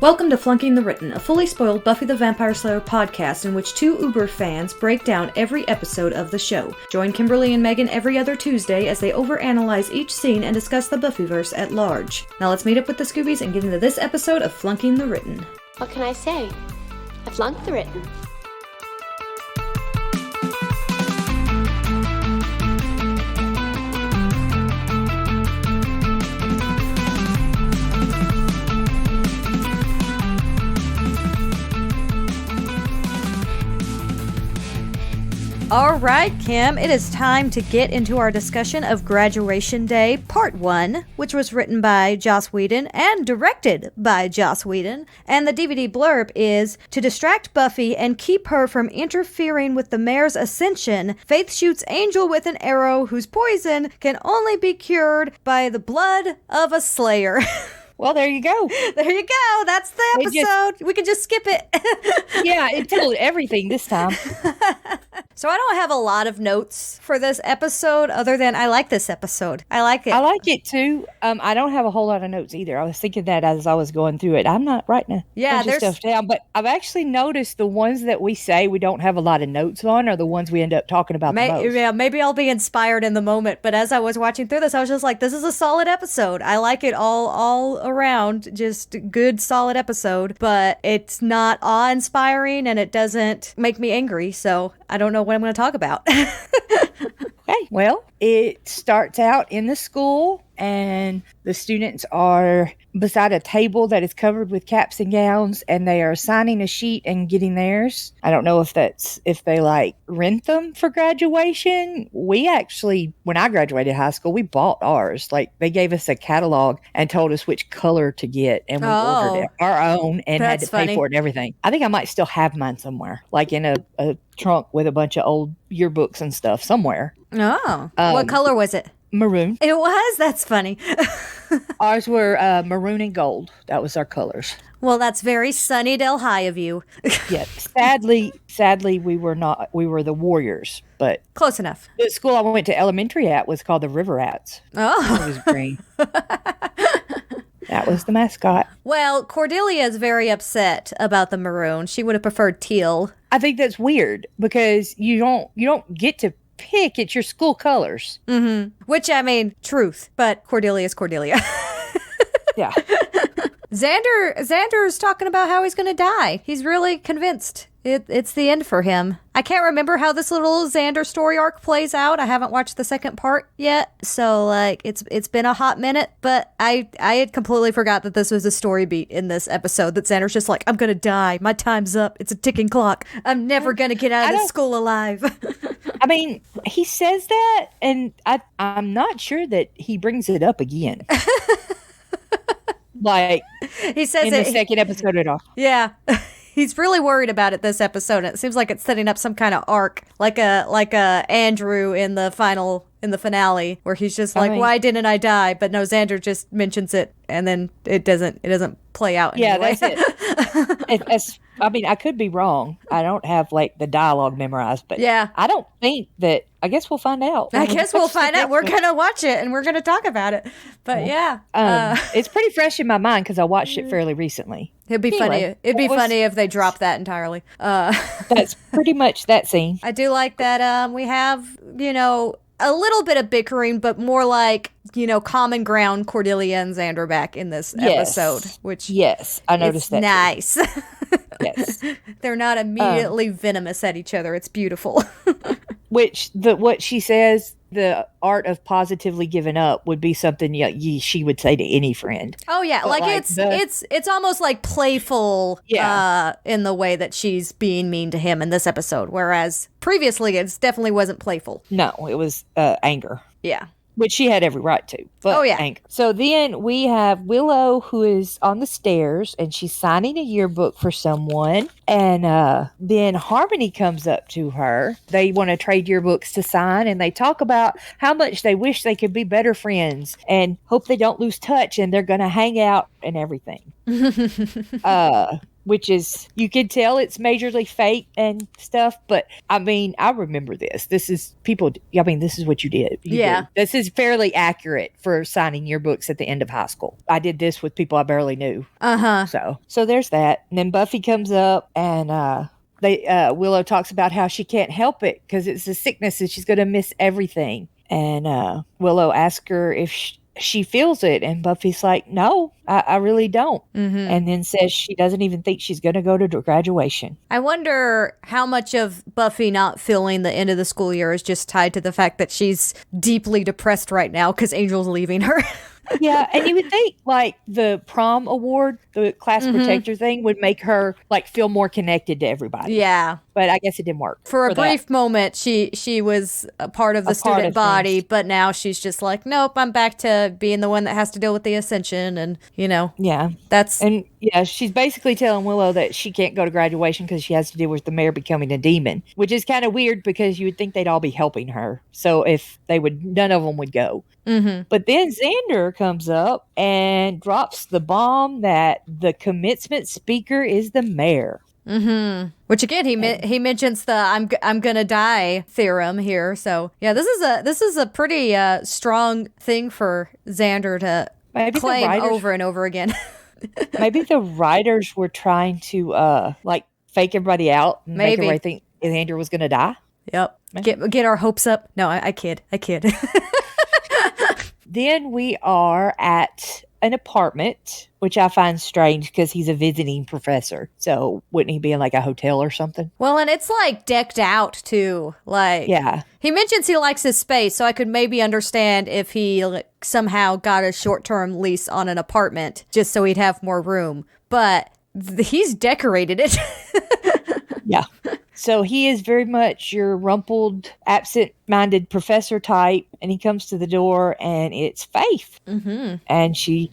Welcome to Flunking the Written, a fully spoiled Buffy the Vampire Slayer podcast in which two Uber fans break down every episode of the show. Join Kimberly and Megan every other Tuesday as they overanalyze each scene and discuss the Buffyverse at large. Now let's meet up with the Scoobies and get into this episode of Flunking the Written. What can I say? I flunked the written. All right, Kim, it is time to get into our discussion of Graduation Day Part 1, which was written by Joss Whedon and directed by Joss Whedon. And the DVD blurb is, to distract Buffy and keep her from interfering with the mayor's ascension, Faith shoots Angel with an arrow whose poison can only be cured by the blood of a Slayer. Well, there you go. There you go. That's the episode. We can just skip it. Yeah, it told everything this time. So I don't have a lot of notes for this episode other than I like this episode. I like it. I like it too. I don't have a whole lot of notes either. I was thinking that as I was going through it. I'm not writing there's stuff down, but I've actually noticed the ones that we say we don't have a lot of notes on are the ones we end up talking about the most. Yeah, maybe I'll be inspired in the moment, but as I was watching through this, I was just like, this is a solid episode. I like it all around. Just good, solid episode, but it's not awe-inspiring and it doesn't make me angry, so I don't know what I'm going to talk about. Okay, well, it starts out in the school and the students are beside a table that is covered with caps and gowns and they are signing a sheet and getting theirs. I don't know if they like rent them for graduation. We actually, when I graduated high school, we bought ours. Like they gave us a catalog and told us which color to get and we ordered our own and had to pay for it and everything. I think I might still have mine somewhere, like in a trunk with a bunch of old yearbooks and stuff somewhere. Oh, what color was it? Maroon. It was? That's funny. Ours were maroon and gold. That was our colors. Well, that's very Sunnydale High of you. Yeah. Sadly, we were not. We were the Warriors, but close enough. The school I went to elementary at was called the River Rats. Oh. It was green. That was the mascot. Well, Cordelia is very upset about the maroon. She would have preferred teal. I think that's weird because you don't get to pick at your school colors. Mm-hmm. Which, I mean, truth, but Cordelia's Cordelia. Yeah. Xander's talking about how he's going to die. He's really convinced it's the end for him. I can't remember how this little Xander story arc plays out. I haven't watched the second part yet, so like it's been a hot minute, but I had completely forgot that this was a story beat in this episode, that Xander's just like, I'm going to die. My time's up. It's a ticking clock. I'm never going to get out of this school alive. I mean, he says that, and I'm not sure that he brings it up again. Like, he says in the second episode at all. Yeah. He's really worried about it this episode. It seems like it's setting up some kind of arc, like a Andrew in the finale, where he's just like, why didn't I die? But no, Xander just mentions it, and then it doesn't play out. Yeah, anyway. That's it. I mean, I could be wrong. I don't have like the dialogue memorized, but yeah, I don't think that. I guess we'll find out. I guess we'll find out. We're gonna watch it and we're gonna talk about it. But yeah, it's pretty fresh in my mind because I watched it fairly recently. It'd be funny. It'd be funny if they dropped that entirely. That's pretty much that scene. I do like that. We have, a little bit of bickering, but more like, common ground. Cordelia and Xander back in this episode, which I noticed that. Nice. Yes, they're not immediately venomous at each other. It's beautiful. What she says, the art of positively giving up would be something she would say to any friend. Oh yeah, like it's almost like playful in the way that she's being mean to him in this episode, whereas previously it definitely wasn't playful. No, it was anger. Yeah. Which she had every right to. But anger. So then we have Willow, who is on the stairs, and she's signing a yearbook for someone. And then Harmony comes up to her. They want to trade yearbooks to sign, and they talk about how much they wish they could be better friends and hope they don't lose touch, and they're going to hang out and everything. which is, you can tell it's majorly fake and stuff. But I mean, I remember this. This is this is what you did. Yeah. This is fairly accurate for signing yearbooks at the end of high school. I did this with people I barely knew. So there's that. And then Buffy comes up and, Willow talks about how she can't help it because it's a sickness and she's going to miss everything. And Willow asks her if she feels it. And Buffy's like, no, I really don't. And then says she doesn't even think she's going to go to graduation. I wonder how much of Buffy not feeling the end of the school year is just tied to the fact that she's deeply depressed right now because Angel's leaving her. Yeah, and you would think like the prom award, the class protector thing would make her like feel more connected to everybody. Yeah. But I guess it didn't work. For a brief moment, she was a part of the student body, but now she's just like, nope, I'm back to being the one that has to deal with the ascension. And, Yeah. And she's basically telling Willow that she can't go to graduation because she has to deal with the mayor becoming a demon, which is kind of weird because you would think they'd all be helping her. So if they would, none of them would go. But then Xander comes up and drops the bomb that the commencement speaker is the mayor. Which again, he mentions the I'm gonna die theorem here. So yeah, this is a pretty strong thing for Xander to claim over and over again. Maybe the writers were trying to fake everybody out and make everybody think Xander was gonna die. Yep. Get our hopes up. No, I kid. Then we are at an apartment, which I find strange because he's a visiting professor. So wouldn't he be in like a hotel or something? Well, and it's like decked out too. Like, yeah. He mentions he likes his space, so I could maybe understand if he somehow got a short-term lease on an apartment just so he'd have more room. But he's decorated it. Yeah. So he is very much your rumpled, absent-minded professor type, and he comes to the door, and it's Faith. And she,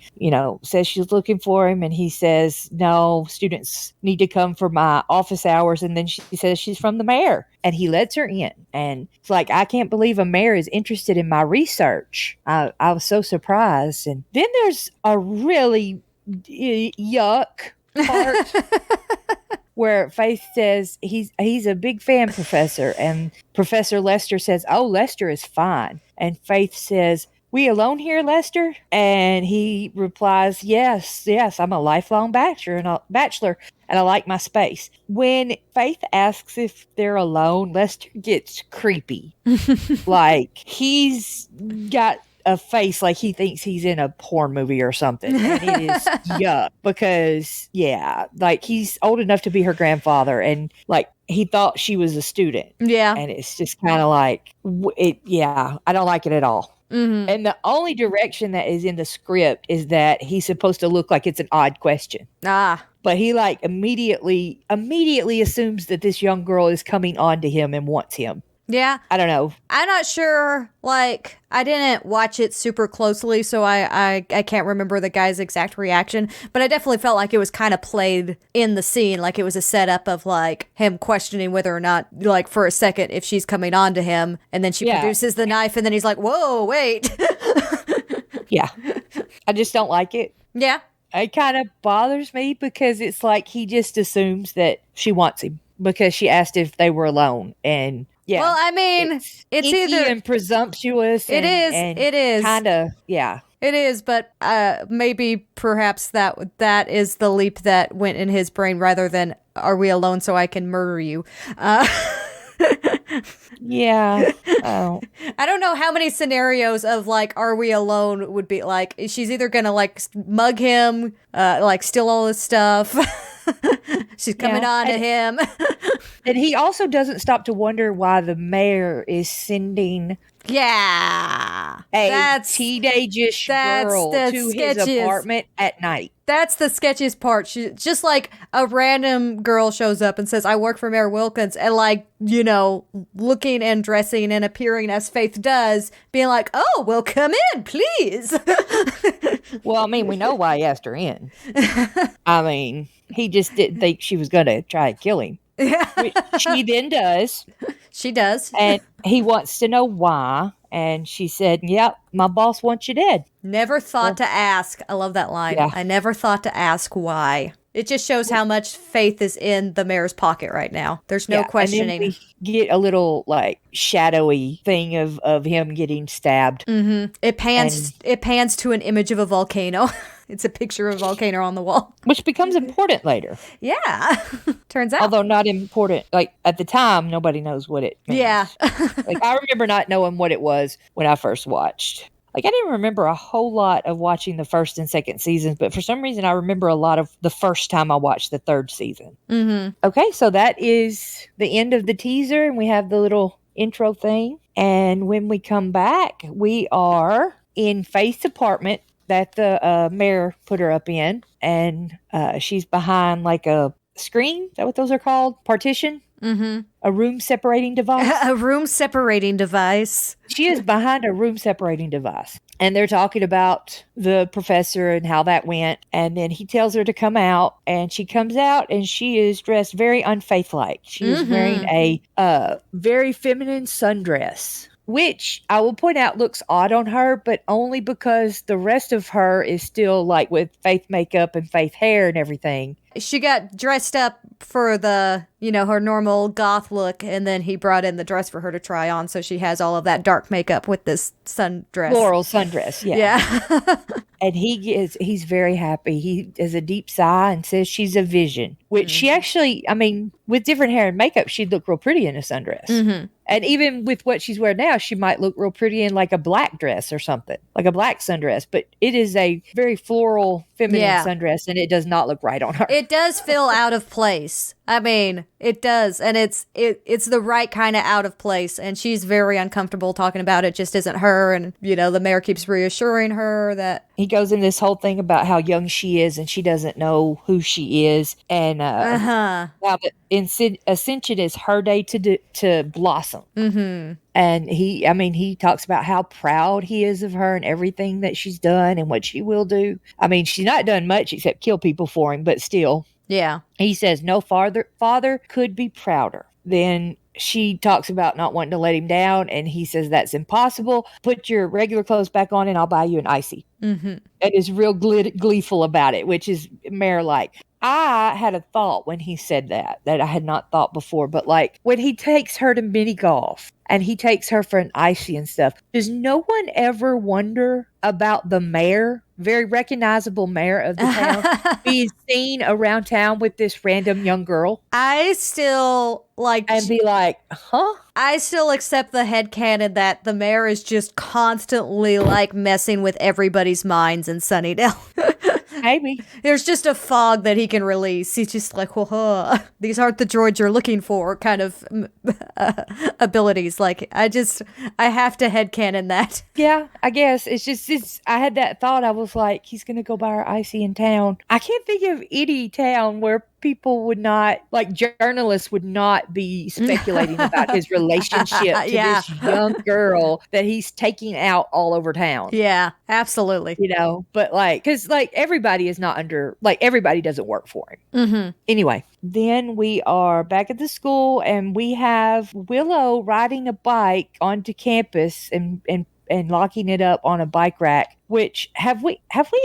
says she's looking for him, and he says, no, students need to come for my office hours, and then she says she's from the mayor, and he lets her in. And it's like, I can't believe a mayor is interested in my research. I was so surprised. And then there's a really yuck part where Faith says he's a big fan, Professor, and Professor Lester says, oh, Lester is fine. And Faith says, we alone here, Lester? And he replies, yes, I'm a lifelong bachelor, and I like my space. When Faith asks if they're alone, Lester gets creepy. Like, he's got a face like he thinks he's in a porn movie or something, and it is yuck because like he's old enough to be her grandfather, and like he thought she was a student, and it's just kind of like I don't like it at all. And the only direction that is in the script is that he's supposed to look like it's an odd question. But he like immediately assumes that this young girl is coming on to him and wants him. Yeah. I don't know. I'm not sure. Like, I didn't watch it super closely, so I can't remember the guy's exact reaction. But I definitely felt like it was kind of played in the scene. Like, it was a setup of, like, him questioning whether or not, like, for a second, if she's coming on to him. And then she produces the knife, and then he's like, whoa, wait. Yeah. I just don't like it. Yeah. It kind of bothers me because it's like he just assumes that she wants him because she asked if they were alone. And yeah. Well, I mean, it's either and presumptuous. It is kind of, yeah. It is, but maybe perhaps that is the leap that went in his brain rather than are we alone so I can murder you. Yeah. Oh. I don't know how many scenarios of like, are we alone would be like, she's either going to like mug him, like steal all his stuff. She's coming on to him. And he also doesn't stop to wonder why the mayor is sending a teenage girl to his apartment at night. That's the sketchiest part. She just like a random girl shows up and says, I work for Mayor Wilkins, and like, looking and dressing and appearing as Faith does, being like, oh, well, come in, please. Well, I mean, we know why he asked her in. I mean, he just didn't think she was going to try to kill him. Which she then does. She does. And he wants to know why. And she said, yep, my boss wants you dead. Never thought to ask. I love that line. Yeah. I never thought to ask why. It just shows how much faith is in the mayor's pocket right now. There's no questioning. And then we get a little like shadowy thing of him getting stabbed. Mm-hmm. It pans to an image of a volcano. It's a picture of a volcano on the wall, which becomes important later. Yeah, turns out. Although not important. Like at the time, nobody knows what it means. Yeah. Like I remember not knowing what it was when I first watched. Like I didn't remember a whole lot of watching the first and second seasons, but for some reason I remember a lot of the first time I watched the third season. Mm-hmm. Okay, so that is the end of the teaser, and we have the little intro thing. And when we come back, we are in Faith's apartment that the mayor put her up in, and she's behind like a screen. Is that what those are called? Partition? Mm-hmm. A room separating device? A room separating device. She is behind a room separating device. And they're talking about the professor and how that went. And then he tells her to come out. And she comes out and she is dressed very unfaith-like. She is wearing a very feminine sundress, which I will point out looks odd on her, but only because the rest of her is still like with faith makeup and faith hair and everything. She got dressed up for the, her normal goth look, and then he brought in the dress for her to try on, so she has all of that dark makeup with this sundress. Floral sundress, yeah. Yeah. And he's very happy. He has a deep sigh and says she's a vision, which she actually, with different hair and makeup, she'd look real pretty in a sundress. Mm-hmm. And even with what she's wearing now, she might look real pretty in like a black dress or something, like a black sundress. But it is a very floral, feminine sundress, and it does not look right on her. It does feel out of place. It does. And it's the right kind of out of place. And she's very uncomfortable talking about it. Just isn't her. And, the mayor keeps reassuring her that. He goes in this whole thing about how young she is and she doesn't know who she is. And now that Ascension is her day to blossom. Mm-hmm. And he talks about how proud he is of her and everything that she's done and what she will do. She's not done much except kill people for him, but still. Yeah. He says no father could be prouder. Then she talks about not wanting to let him down, and he says that's impossible. Put your regular clothes back on and I'll buy you an icy. Mm-hmm. And is real gleeful about it, which is Mayor-like. I had a thought when he said that I had not thought before, but like when he takes her to mini golf and he takes her for an icy and stuff, does no one ever wonder about the mayor, very recognizable mayor of the town, being seen around town with this random young girl? I still and be like, huh? I still accept the headcanon that the mayor is just constantly messing with everybody's minds in Sunnydale. Maybe. There's just a fog that he can release. He's just like, whoa, these aren't the droids you're looking for kind of abilities. I have to headcanon that. Yeah, I guess. I had that thought. I was like, he's going to go buy her icy in town. I can't think of any town where people would not, journalists would not be speculating about his relationship to this young girl that he's taking out all over town. Yeah, absolutely. But because everybody is not under, everybody doesn't work for him. Mm-hmm. Anyway, then we are back at the school and we have Willow riding a bike onto campus and locking it up on a bike rack. Which have we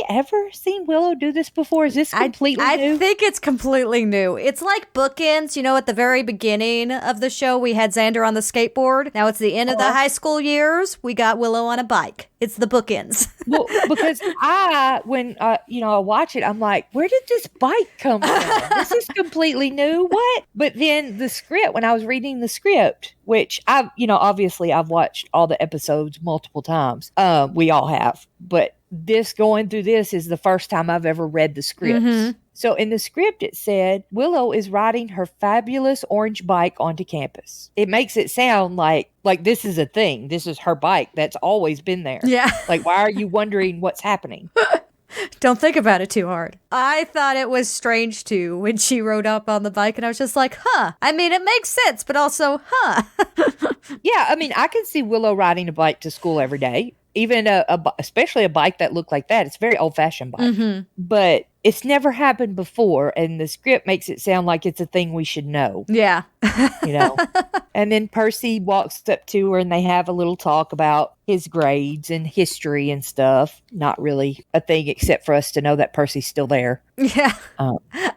ever seen Willow do this before? Is this completely new? I think it's completely new. It's like bookends. At the very beginning of the show, we had Xander on the skateboard. Now it's the end of the high school years. We got Willow on a bike. It's the bookends. Well, because when I watch it, I'm like, where did this bike come from? This is completely new. What? But then the script, when I was reading the script, which obviously I've watched all the episodes multiple times. We all have. But going through this is the first time I've ever read the scripts. Mm-hmm. So in the script, it said, Willow is riding her fabulous orange bike onto campus. It makes it sound like this is a thing. This is her bike that's always been there. Yeah. Why are you wondering what's happening? Don't think about it too hard. I thought it was strange too when she rode up on the bike, and I was just like, huh. It makes sense, but also, huh. Yeah, I can see Willow riding a bike to school every day. Even especially a bike that looked like that. It's a very old-fashioned bike. Mm-hmm. But it's never happened before, and the script makes it sound like it's a thing we should know. Yeah. And then Percy walks up to her, and they have a little talk about his grades and history and stuff. Not really a thing except for us to know that Percy's still there. Yeah.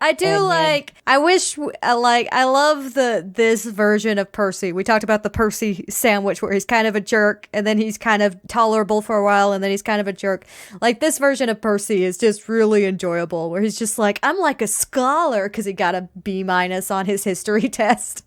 I do like, I wish, I love this version of Percy. We talked about the Percy sandwich where he's kind of a jerk and then he's kind of tolerable for a while and then he's kind of a jerk. Like this version of Percy is just really enjoyable where he's just like, I'm like a scholar because he got a B- on his history test.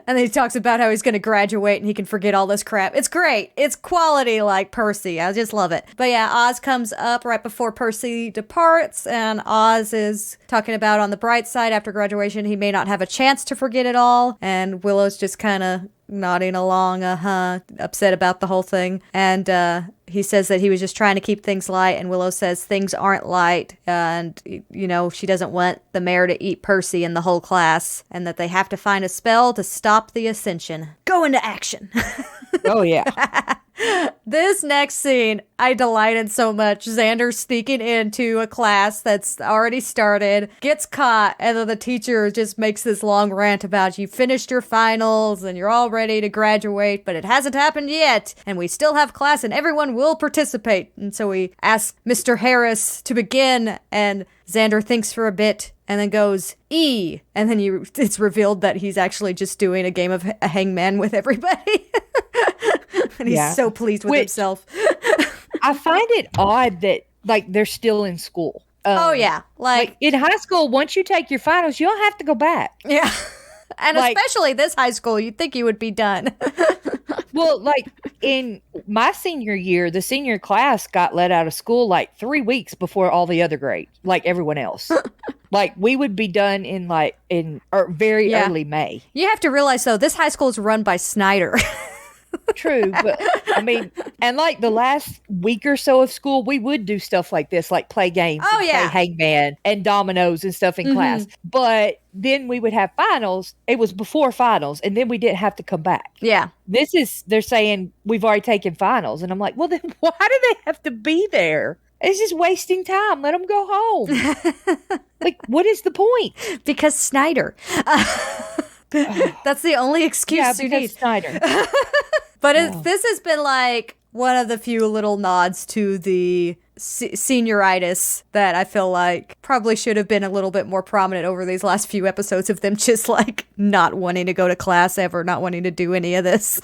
And then he talks about how he's going to graduate and he can forget all this crap. It's great. It's quality like Percy. I just love it. But yeah, Oz comes up right before Percy departs, and Oz is talking about on the bright side after graduation, he may not have a chance to forget it all. And Willow's just kind of nodding along, upset about the whole thing. And he says that he was just trying to keep things light, and Willow says things aren't light, and, you know, she doesn't want the mayor to eat Percy and the whole class, and that they have to find a spell to stop the ascension. Go into action. Oh, yeah. This next scene, I delighted so much. Xander sneaking into a class that's already started, gets caught, and then the teacher just makes this long rant about you finished your finals and you're all ready to graduate, but it hasn't happened yet, and we still have class and everyone will participate. And so we ask Mr. Harris to begin, and Xander thinks for a bit and then goes, E. And then it's revealed that he's actually just doing a game of a hangman with everybody. And he's so pleased with himself. I find it odd that, like, they're still in school. Oh, yeah. Like in high school, once you take your finals, you don't have to go back. Yeah. And especially this high school, you'd think you would be done. Well, like, in my senior year, the senior class got let out of school, like, 3 weeks before all the other grades, like everyone else. Like, we would be done in very early May. You have to realize, though, this high school is run by Snyder. True, but I mean, and like the last week or so of school, we would do stuff like this, like play games, play hangman and dominoes and stuff in class. But then we would have finals. It was before finals, and then we didn't have to come back. Yeah. They're saying we've already taken finals, and I'm like, well, then why do they have to be there? It's just wasting time. Let them go home. Like, what is the point? Because Snyder. That's the only excuse you need. Snyder. But this has been like one of the few little nods to the senioritis that I feel like probably should have been a little bit more prominent over these last few episodes of them just like not wanting to go to class ever, not wanting to do any of this.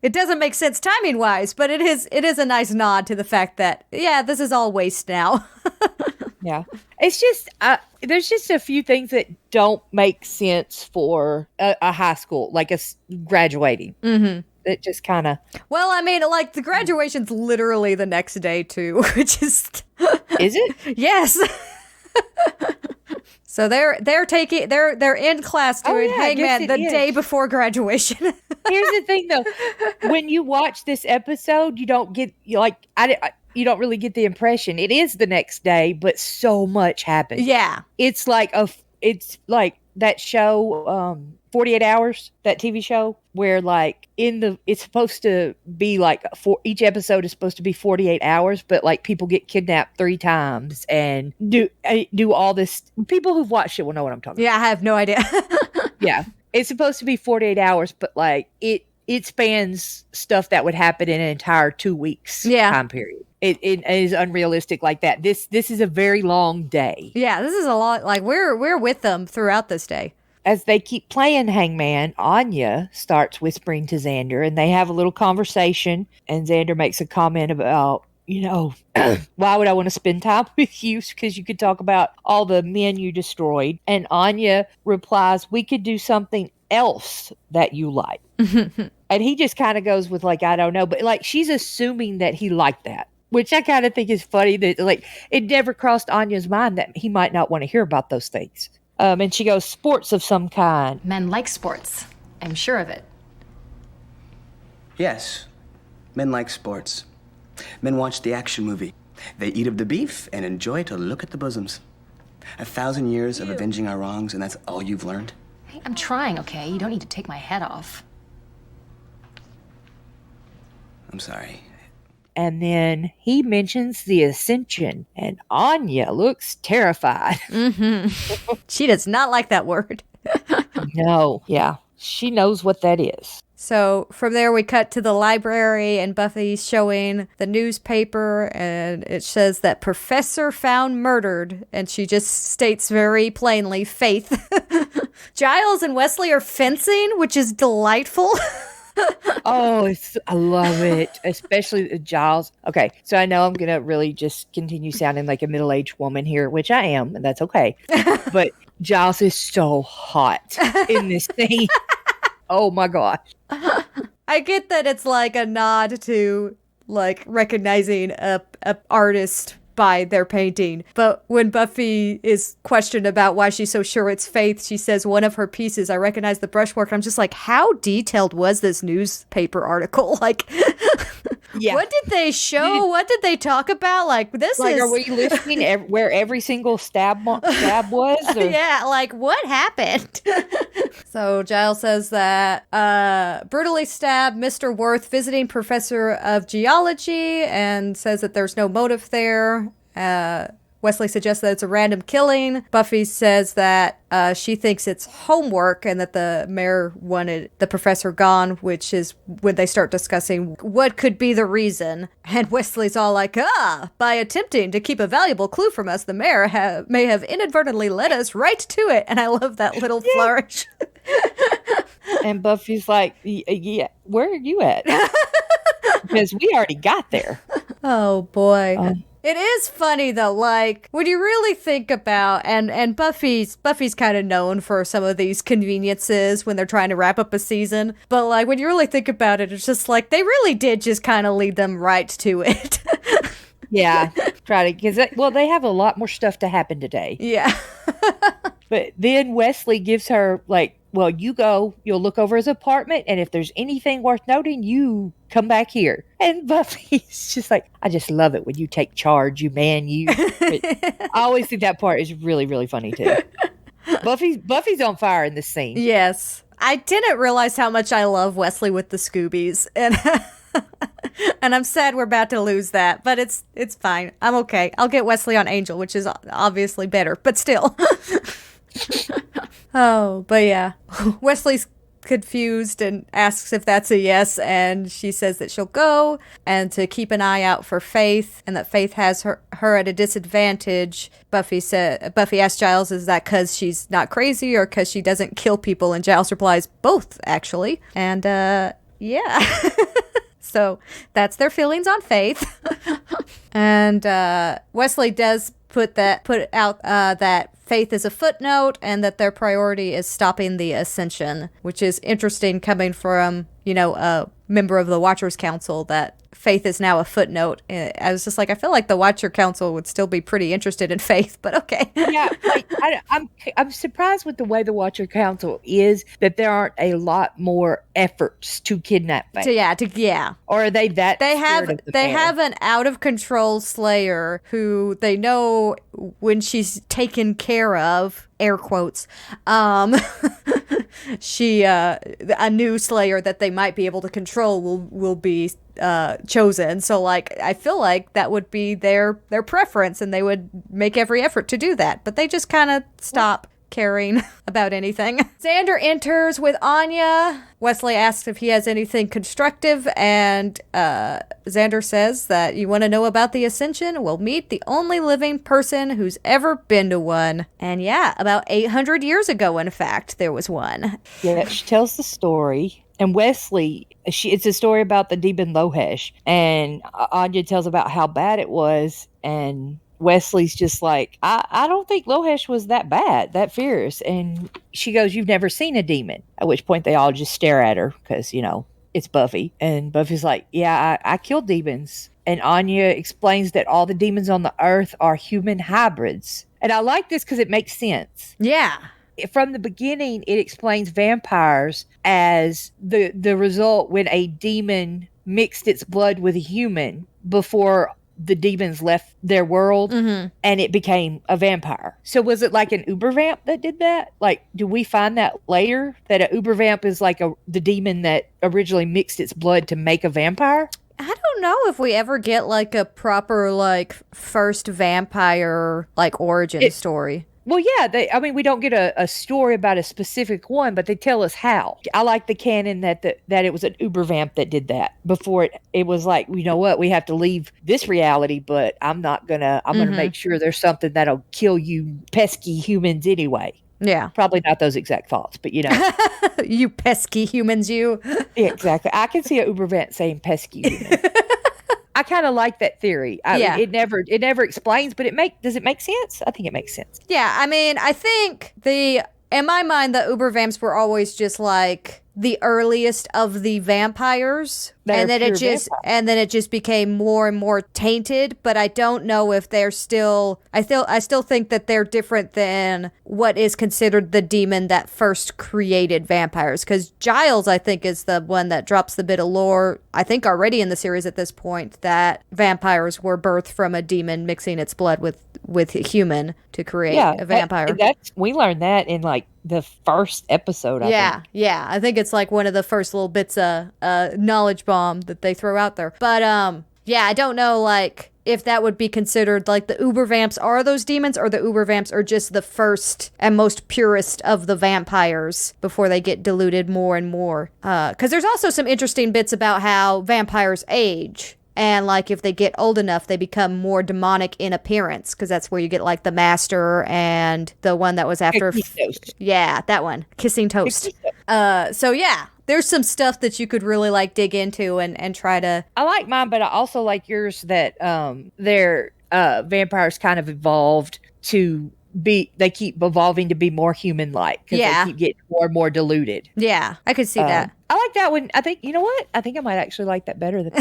It doesn't make sense timing wise, but it is a nice nod to the fact that, yeah, this is all waste now. Yeah. It's just, there's just a few things that don't make sense for a high school, like graduating. Mm-hmm. It just kind of. Well, I mean, like the graduation's literally the next day too, which is. Is it? Yes. So they're in class doing hangman the day before graduation. Here's the thing, though, when you watch this episode, you don't get you don't really get the impression it is the next day, but so much happens. Yeah, it's like that show, 48 Hours, that TV show, where like it's supposed to be like each episode is supposed to be 48 hours, but like people get kidnapped 3 times and do all this. People who've watched it will know what I'm talking about. Yeah, I have no idea. Yeah, it's supposed to be 48 hours, but like it spans stuff that would happen in an entire 2 weeks time period. It is unrealistic like that. This is a very long day. Yeah, this is a lot. Like we're with them throughout this day. As they keep playing hangman, Anya starts whispering to Xander, and they have a little conversation. And Xander makes a comment about, why would I want to spend time with you? Because you could talk about all the men you destroyed. And Anya replies, we could do something else that you like. And he just kind of goes with like, I don't know. But like, she's assuming that he liked that, which I kind of think is funny that like it never crossed Anya's mind that he might not want to hear about those things. And she goes, sports of some kind. Men like sports. I'm sure of it. Yes, men like sports. Men watch the action movie. They eat of the beef and enjoy to look at the bosoms. 1,000 years of avenging our wrongs, and that's all you've learned? Hey, I'm trying, okay? You don't need to take my head off. I'm sorry. And then he mentions the ascension, and Anya looks terrified. Mm-hmm. She does not like that word. No. Yeah. She knows what that is. So from there, we cut to the library, and Buffy's showing the newspaper, and it says that Professor found murdered, and she just states very plainly, Faith. Giles and Wesley are fencing, which is delightful. Oh, I love it, especially Giles. Okay, so I know I'm going to really just continue sounding like a middle-aged woman here, which I am, and that's okay. But Giles is so hot in this scene. Oh my gosh. I get that it's like a nod to like recognizing a artist by their painting. But when Buffy is questioned about why she's so sure it's Faith, she says one of her pieces, I recognize the brushwork. I'm just like, how detailed was this newspaper article? Like, Yeah. What did they show? What did they talk about? Like, this like, is... are we listing where every single stab was? Or? Yeah, like, what happened? So Giles says that brutally stabbed Mr. Worth, visiting professor of geology, and says that there's no motive there. Wesley suggests that it's a random killing. Buffy says that she thinks it's homework and that the mayor wanted the professor gone, which is when they start discussing what could be the reason. And Wesley's all like, by attempting to keep a valuable clue from us, the mayor may have inadvertently led us right to it. And I love that little flourish. And Buffy's like, yeah, where are you at? Because we already got there. Oh, boy. It is funny though, like when you really think about and Buffy's kind of known for some of these conveniences when they're trying to wrap up a season, but like when you really think about it, it's just like they really did just kind of lead them right to it. Yeah, try to because they have a lot more stuff to happen today. Yeah. But then Wesley gives her like, well, you go, you'll look over his apartment, and if there's anything worth noting, you come back here. And Buffy's just like, I just love it when you take charge, you man, you. But I always think that part is really, really funny too. Buffy's on fire in this scene. Yes. I didn't realize how much I love Wesley with the Scoobies, and and I'm sad we're about to lose that, but it's fine. I'm okay. I'll get Wesley on Angel, which is obviously better, but still. Oh, but yeah. Wesley's confused and asks if that's a yes, and she says that she'll go and to keep an eye out for Faith, and that Faith has her at a disadvantage. Buffy asks Giles, is that because she's not crazy or because she doesn't kill people? And Giles replies, both, actually. And yeah. So that's their feelings on Faith. And Wesley does put out that Faith is a footnote and that their priority is stopping the Ascension, which is interesting coming from, a member of the Watchers Council, that Faith is now a footnote. I was just like, I feel like the Watcher Council would still be pretty interested in Faith, but okay. Yeah, like, I'm surprised with the way the Watcher Council is that there aren't a lot more efforts to kidnap Faith. Yeah. Or are they that? They have an out of control Slayer who they know when she's taken care of, air quotes, she a new Slayer that they might be able to control will be chosen. So like I feel like that would be their preference, and they would make every effort to do that, but they just kind of stop caring about anything. Xander enters with Anya. Wesley asks if he has anything constructive, and Xander says that you want to know about the Ascension? Well, meet the only living person who's ever been to one. And yeah, about 800 years ago, in fact, there was one. Yeah, she tells the story. And Wesley, it's a story about the demon Lohesh. And Anya tells about how bad it was. And Wesley's just like, I don't think Lohesh was that bad, that fierce. And she goes, you've never seen a demon. At which point they all just stare at her because, it's Buffy. And Buffy's like, yeah, I killed demons. And Anya explains that all the demons on the earth are human hybrids. And I like this because it makes sense. Yeah. From the beginning, it explains vampires as the result when a demon mixed its blood with a human before the demons left their world, and it became a vampire. So was it like an uber vamp that did that? Like, do we find that later, that an uber vamp is like the demon that originally mixed its blood to make a vampire? I don't know if we ever get like a proper like first vampire like origin story. Well, yeah, we don't get a story about a specific one, but they tell us how. I like the canon that it was an uber vamp that did that before it was like, you know what, we have to leave this reality, but I'm gonna make sure there's something that'll kill you pesky humans anyway. Yeah. Probably not those exact thoughts, but you know. You pesky humans, you. Yeah, exactly. I can see an uber vamp saying pesky human. I kind of like that theory. It never explains, but does it make sense? I think it makes sense. Yeah, I mean, I think in my mind, the uber vamps were always just like the earliest of the vampires, and then it just became more and more tainted. But I don't know if they're still. I still think that they're different than what is considered the demon that first created vampires. Because Giles, I think, is the one that drops the bit of lore. I think already in the series at this point that vampires were birthed from a demon mixing its blood with a human to create a vampire. We learned that in like the first episode. I think. Yeah. I think it's like one of the first little bits of knowledge bomb that they throw out there. But I don't know like if that would be considered like the uber vamps are those demons, or the uber vamps are just the first and most purest of the vampires before they get diluted more and more. Because there's also some interesting bits about how vampires age. And, like, if they get old enough, they become more demonic in appearance. Because that's where you get, like, the Master and the one that was after... Yeah, that one. Kissing Toast. So, yeah. There's some stuff that you could really, like, dig into and try to... I like mine, but I also like yours that their vampires kind of evolved to be... They keep evolving to be more human-like. Because they keep getting more and more diluted. Yeah, I could see that. I like that one. I think, you know what? I think I might actually like that better than...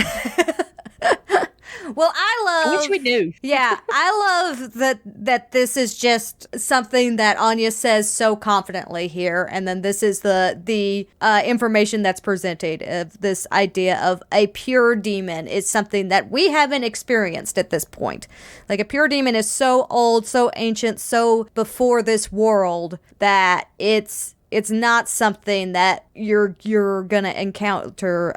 Well, I wish we knew. Yeah, I love that this is just something that Anya says so confidently here, and then this is the information that's presented of this idea of a pure demon is something that we haven't experienced at this point. Like a pure demon is so old, so ancient, so before this world that it's not something that you're gonna encounter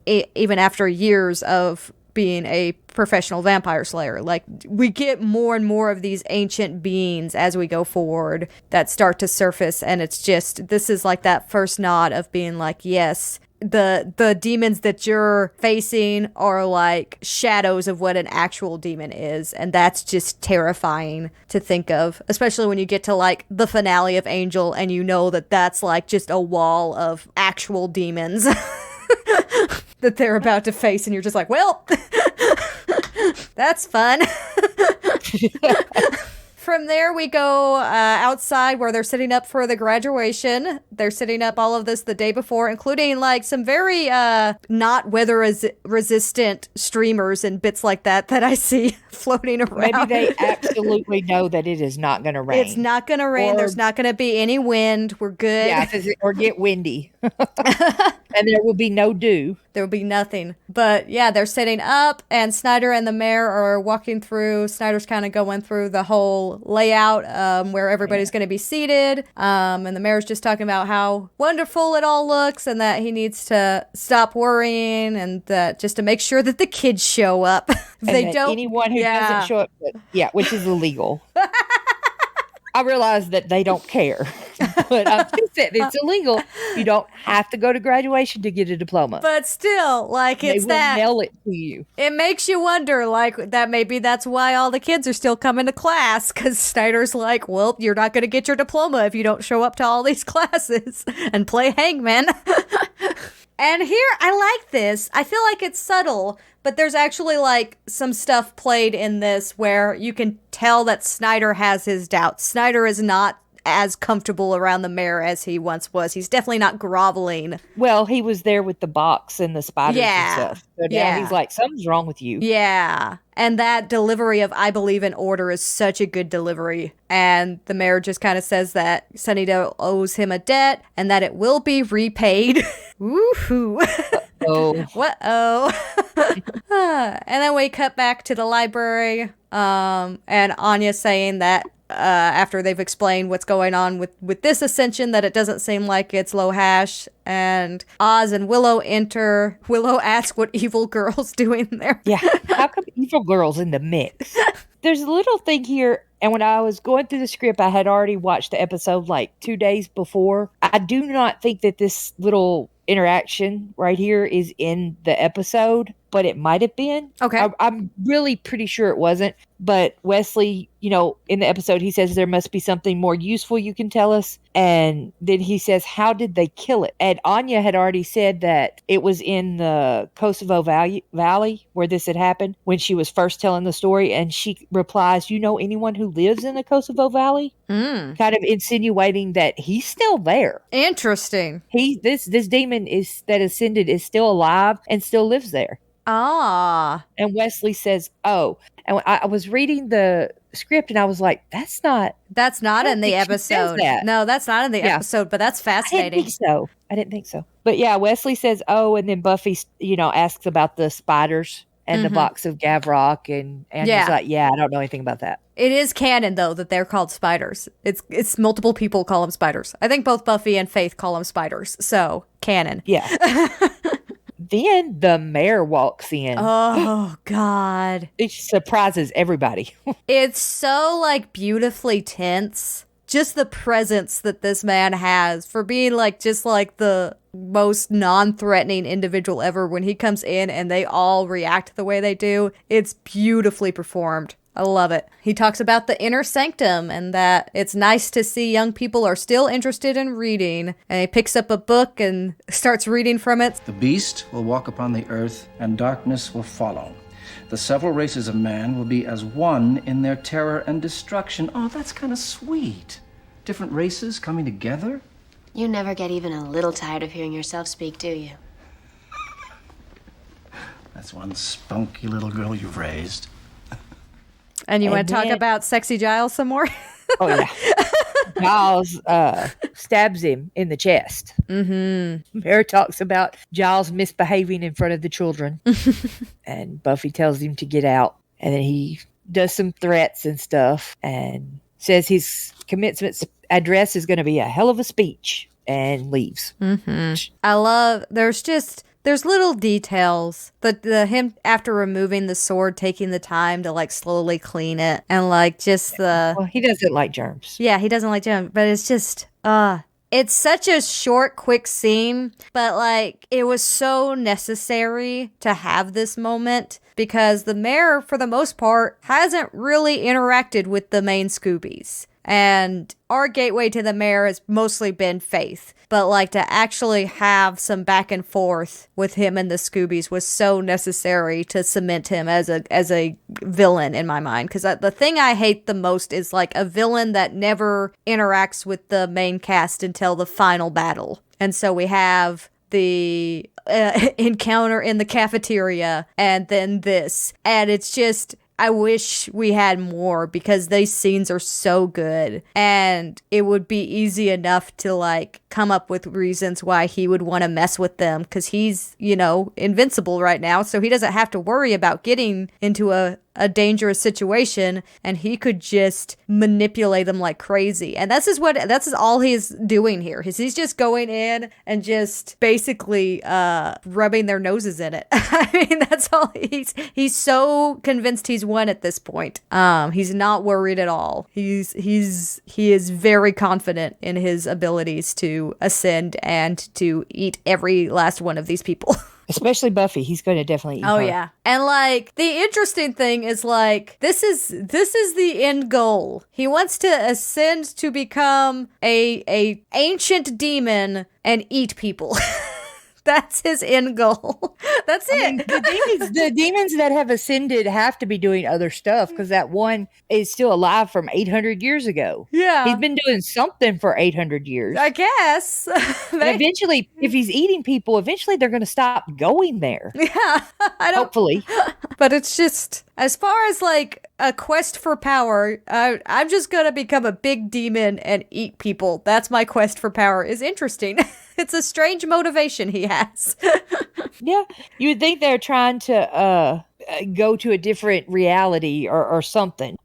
even after years of being a professional vampire slayer. Like, we get more and more of these ancient beings as we go forward that start to surface, and it's just, this is like that first nod of being like, yes, the demons that you're facing are like shadows of what an actual demon is, and that's just terrifying to think of, especially when you get to like the finale of Angel and you know that that's like just a wall of actual demons that they're about to face, and you're just like, well, that's fun. From there, we go outside where they're setting up for the graduation. They're setting up all of this the day before, including like some very not weather-resistant streamers and bits like that I see floating around. Maybe they absolutely know that it is not going to rain. It's not going to rain. There's not going to be any wind. We're good. Yeah, or get windy. And there will be no dew. There will be nothing. But yeah, they're setting up, and Snyder and the mayor are walking through. Snyder's kind of going through the whole layout where everybody's going to be seated. And the mayor's just talking about how wonderful it all looks, and that he needs to stop worrying, and that just to make sure that the kids show up. Anyone who doesn't show up, which is illegal. I realize that they don't care, but I'm just saying it's illegal. You don't have to go to graduation to get a diploma. But still, like, it's that. They will mail it to you. It makes you wonder, like, that maybe that's why all the kids are still coming to class, because Snyder's like, well, you're not going to get your diploma if you don't show up to all these classes and play hangman. And here, I like this. I feel like it's subtle, but there's actually, like, some stuff played in this where you can tell that Snyder has his doubts. Snyder is not as comfortable around the mayor as he once was. He's definitely not groveling. Well, he was there with the box and the spiders and stuff. So now he's like, something's wrong with you. Yeah. And that delivery of I believe in order is such a good delivery. And the mayor just kind of says that Sunnydale owes him a debt and that it will be repaid. Woohoo. Oh. What-oh. And then we cut back to the library. And Anya saying that after they've explained what's going on with this ascension, that it doesn't seem like it's low hash. And Oz and Willow enter. Willow asks what evil girl's doing there. Yeah, how come evil girl's in the mix? There's a little thing here, And when I was going through the script, I had already watched the episode like 2 days before. I do not think that this little interaction right here is in the episode, but it might have been. Okay. I'm really pretty sure it wasn't. But Wesley, in the episode, he says there must be something more useful you can tell us. And then he says, how did they kill it? And Anya had already said that it was in the Kosovo Valley where this had happened when she was first telling the story. And she replies, you know anyone who lives in the Kosovo Valley? Kind of insinuating that he's still there. Interesting. This demon that ascended is still alive and still lives there. Ah. And Wesley says, oh. And I was reading the script and I was like, that's not in the episode. No, that's not in the episode, but that's fascinating. I didn't think so. But yeah, Wesley says, oh, and then Buffy, asks about the spiders and the box of Gavrok. And he's like, yeah, I don't know anything about that. It is canon, though, that they're called spiders. It's multiple people call them spiders. I think both Buffy and Faith call them spiders. So, canon. Yeah. Then the mayor walks in. Oh, God. It surprises everybody. It's so, beautifully tense. Just the presence that this man has for being, just the most non-threatening individual ever. When he comes in and they all react the way they do, it's beautifully performed. I love it. He talks about the inner sanctum and that it's nice to see young people are still interested in reading. And he picks up a book and starts reading from it. The beast will walk upon the earth and darkness will follow. The several races of man will be as one in their terror and destruction. Oh, that's kind of sweet. Different races coming together. You never get even a little tired of hearing yourself speak, do you? That's one spunky little girl you've raised. And you want to talk about Sexy Giles some more? Oh, yeah. Giles stabs him in the chest. Mary talks about Giles misbehaving in front of the children. And Buffy tells him to get out. And then he does some threats and stuff and says his commencement address is going to be a hell of a speech and leaves. I love, there's little details, but him after removing the sword, taking the time to slowly clean it and well, he doesn't like germs. Yeah, he doesn't like germs, but it's just, it's such a short, quick scene, but it was so necessary to have this moment because the mayor, for the most part, hasn't really interacted with the main Scoobies. And our gateway to the mayor has mostly been Faith. But to actually have some back and forth with him and the Scoobies was so necessary to cement him as a villain in my mind. Because the thing I hate the most is a villain that never interacts with the main cast until the final battle. And so we have the encounter in the cafeteria and then this. And it's just, I wish we had more because these scenes are so good and it would be easy enough to come up with reasons why he would want to mess with them because he's, invincible right now. So he doesn't have to worry about getting into a dangerous situation and he could just manipulate them like crazy. And that's all he's doing here. He's just going in and just basically rubbing their noses in it. I mean, that's all he's so convinced he's won at this point. He's not worried at all. He is very confident in his abilities to ascend and to eat every last one of these people. Especially Buffy. He's going to definitely eat her. Yeah. And the interesting thing is this is the end goal. He wants to ascend to become a ancient demon and eat people. That's his end goal. That's it. The demons that have ascended have to be doing other stuff because that one is still alive from 800 years ago. Yeah. He's been doing something for 800 years. I guess. And eventually, if he's eating people, eventually they're going to stop going there. Yeah. Hopefully. But it's just, as far as a quest for power, I'm just going to become a big demon and eat people. That's my quest for power is interesting. It's a strange motivation he has. Yeah. You would think they're trying to go to a different reality or something.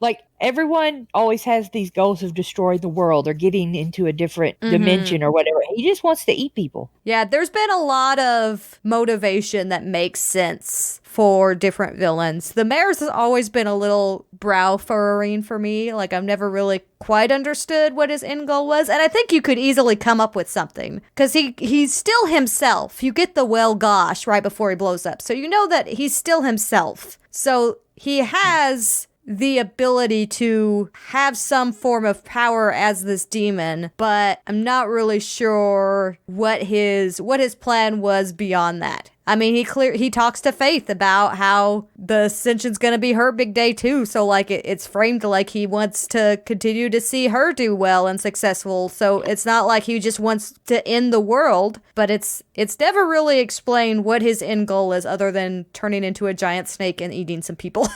everyone always has these goals of destroying the world or getting into a different dimension or whatever. He just wants to eat people. Yeah, there's been a lot of motivation that makes sense for different villains. The mayor's has always been a little brow furrowing for me. Like, I've never really quite understood what his end goal was. And I think you could easily come up with something. Because he's still himself. You get the well gosh right before he blows up. So you know that he's still himself. So he has the ability to have some form of power as this demon, but I'm not really sure what his plan was beyond that. I mean, he talks to Faith about how the Ascension's gonna be her big day too, so like it's framed like he wants to continue to see her do well and successful. So it's not like he just wants to end the world, but it's never really explained what his end goal is other than turning into a giant snake and eating some people.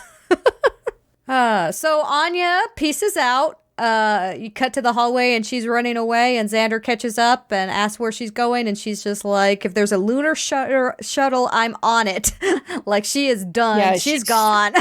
So Anya pieces out. You cut to the hallway and she's running away, and Xander catches up and asks where she's going, and she's just like, if there's a lunar shuttle, I'm on it. Like, she is done. Yeah, she's gone.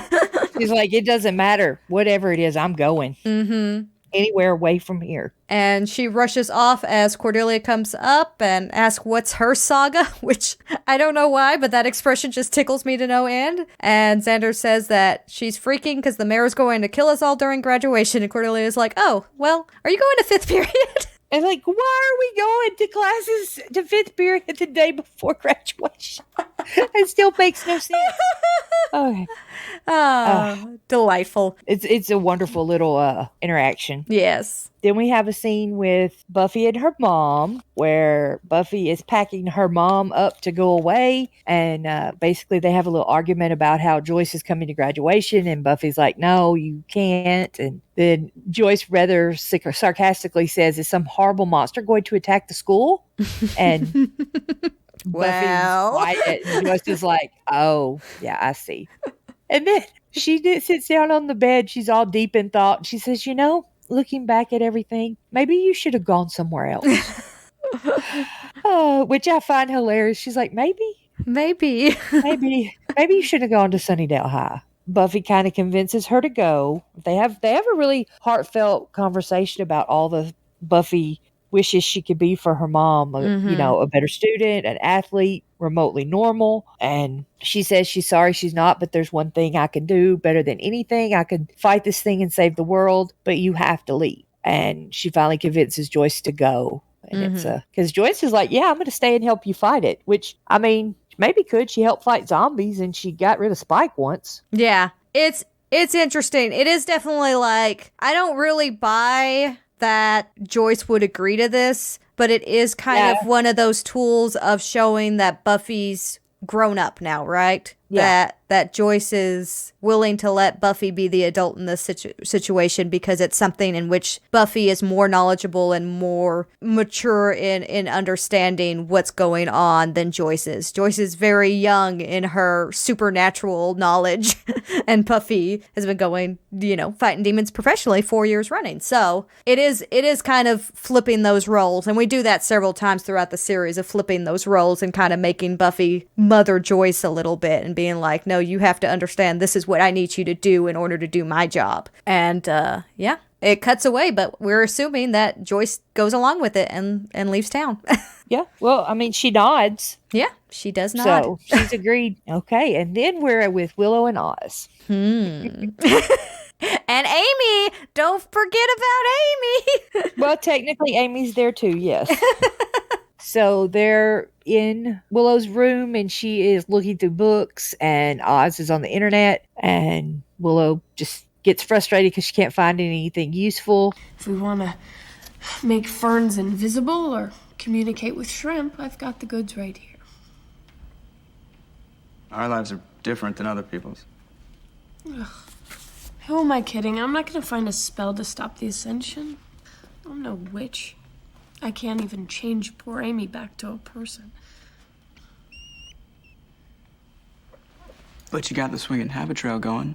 She's like, it doesn't matter. Whatever it is, I'm going. Mm-hmm. Anywhere away from here. And she rushes off as Cordelia comes up and asks what's her saga, which I don't know why, but that expression just tickles me to no end. And Xander says that she's freaking because the mayor's going to kill us all during graduation. And Cordelia is like, oh, well, are you going to 5th period? And like, why are we going to classes to 5th period the day before graduation? It still makes no sense. Okay. Delightful. It's a wonderful little interaction. Yes. Then we have a scene with Buffy and her mom, where Buffy is packing her mom up to go away. And basically they have a little argument about how Joyce is coming to graduation. And Buffy's like, no, you can't. And then Joyce rather sarcastically says, is some horrible monster going to attack the school? And well, Buffy's quiet. And Joyce is like, oh, yeah, I see. And then she sits down on the bed. She's all deep in thought. She says, you know, looking back at everything, maybe you should have gone somewhere else. Which I find hilarious. She's like, maybe you should have gone to Sunnydale High. Buffy kind of convinces her to go. They have a really heartfelt conversation about all the Buffy wishes she could be for her mom. You know, a better student, an athlete, remotely normal. And she says she's sorry she's not, but there's one thing I can do better than anything. I can fight this thing and save the world, but you have to leave. And she finally convinces Joyce to go. And it's because Joyce is like, yeah, I'm going to stay and help you fight it. Which, I mean, maybe could. She helped fight zombies and she got rid of Spike once. Yeah, it's interesting. It is definitely like, I don't really buy that Joyce would agree to this, but it is kind of one of those tools of showing that Buffy's grown up now, right? Yeah. That Joyce is willing to let Buffy be the adult in this situation because it's something in which Buffy is more knowledgeable and more mature in understanding what's going on than Joyce is. Joyce is very young in her supernatural knowledge, and Buffy has been going, you know, fighting demons professionally 4 years running. So it is kind of flipping those roles, and we do that several times throughout the series of flipping those roles and kind of making Buffy mother Joyce a little bit and being like, no, you have to understand this is what I need you to do in order to do my job. And yeah, it cuts away, but we're assuming that Joyce goes along with it and leaves town. Yeah, well, I mean, she nods. Yeah, she does nod. So she's agreed. Okay, and then we're with Willow and Oz. And Amy, don't forget about Amy. Well, technically Amy's there too, yes. So they're in Willow's room and she is looking through books and Oz is on the internet, and Willow just gets frustrated because she can't find anything useful. If we want to make ferns invisible or communicate with shrimp, I've got the goods right here. Our lives are different than other people's. Ugh. Who am I kidding? I'm not going to find a spell to stop the Ascension. I'm no witch. I can't even change poor Amy back to a person. But you got the swinging habit trail going.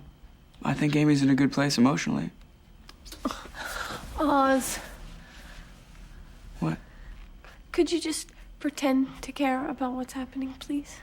I think Amy's in a good place emotionally. Oz. What? Could you just pretend to care about what's happening, please?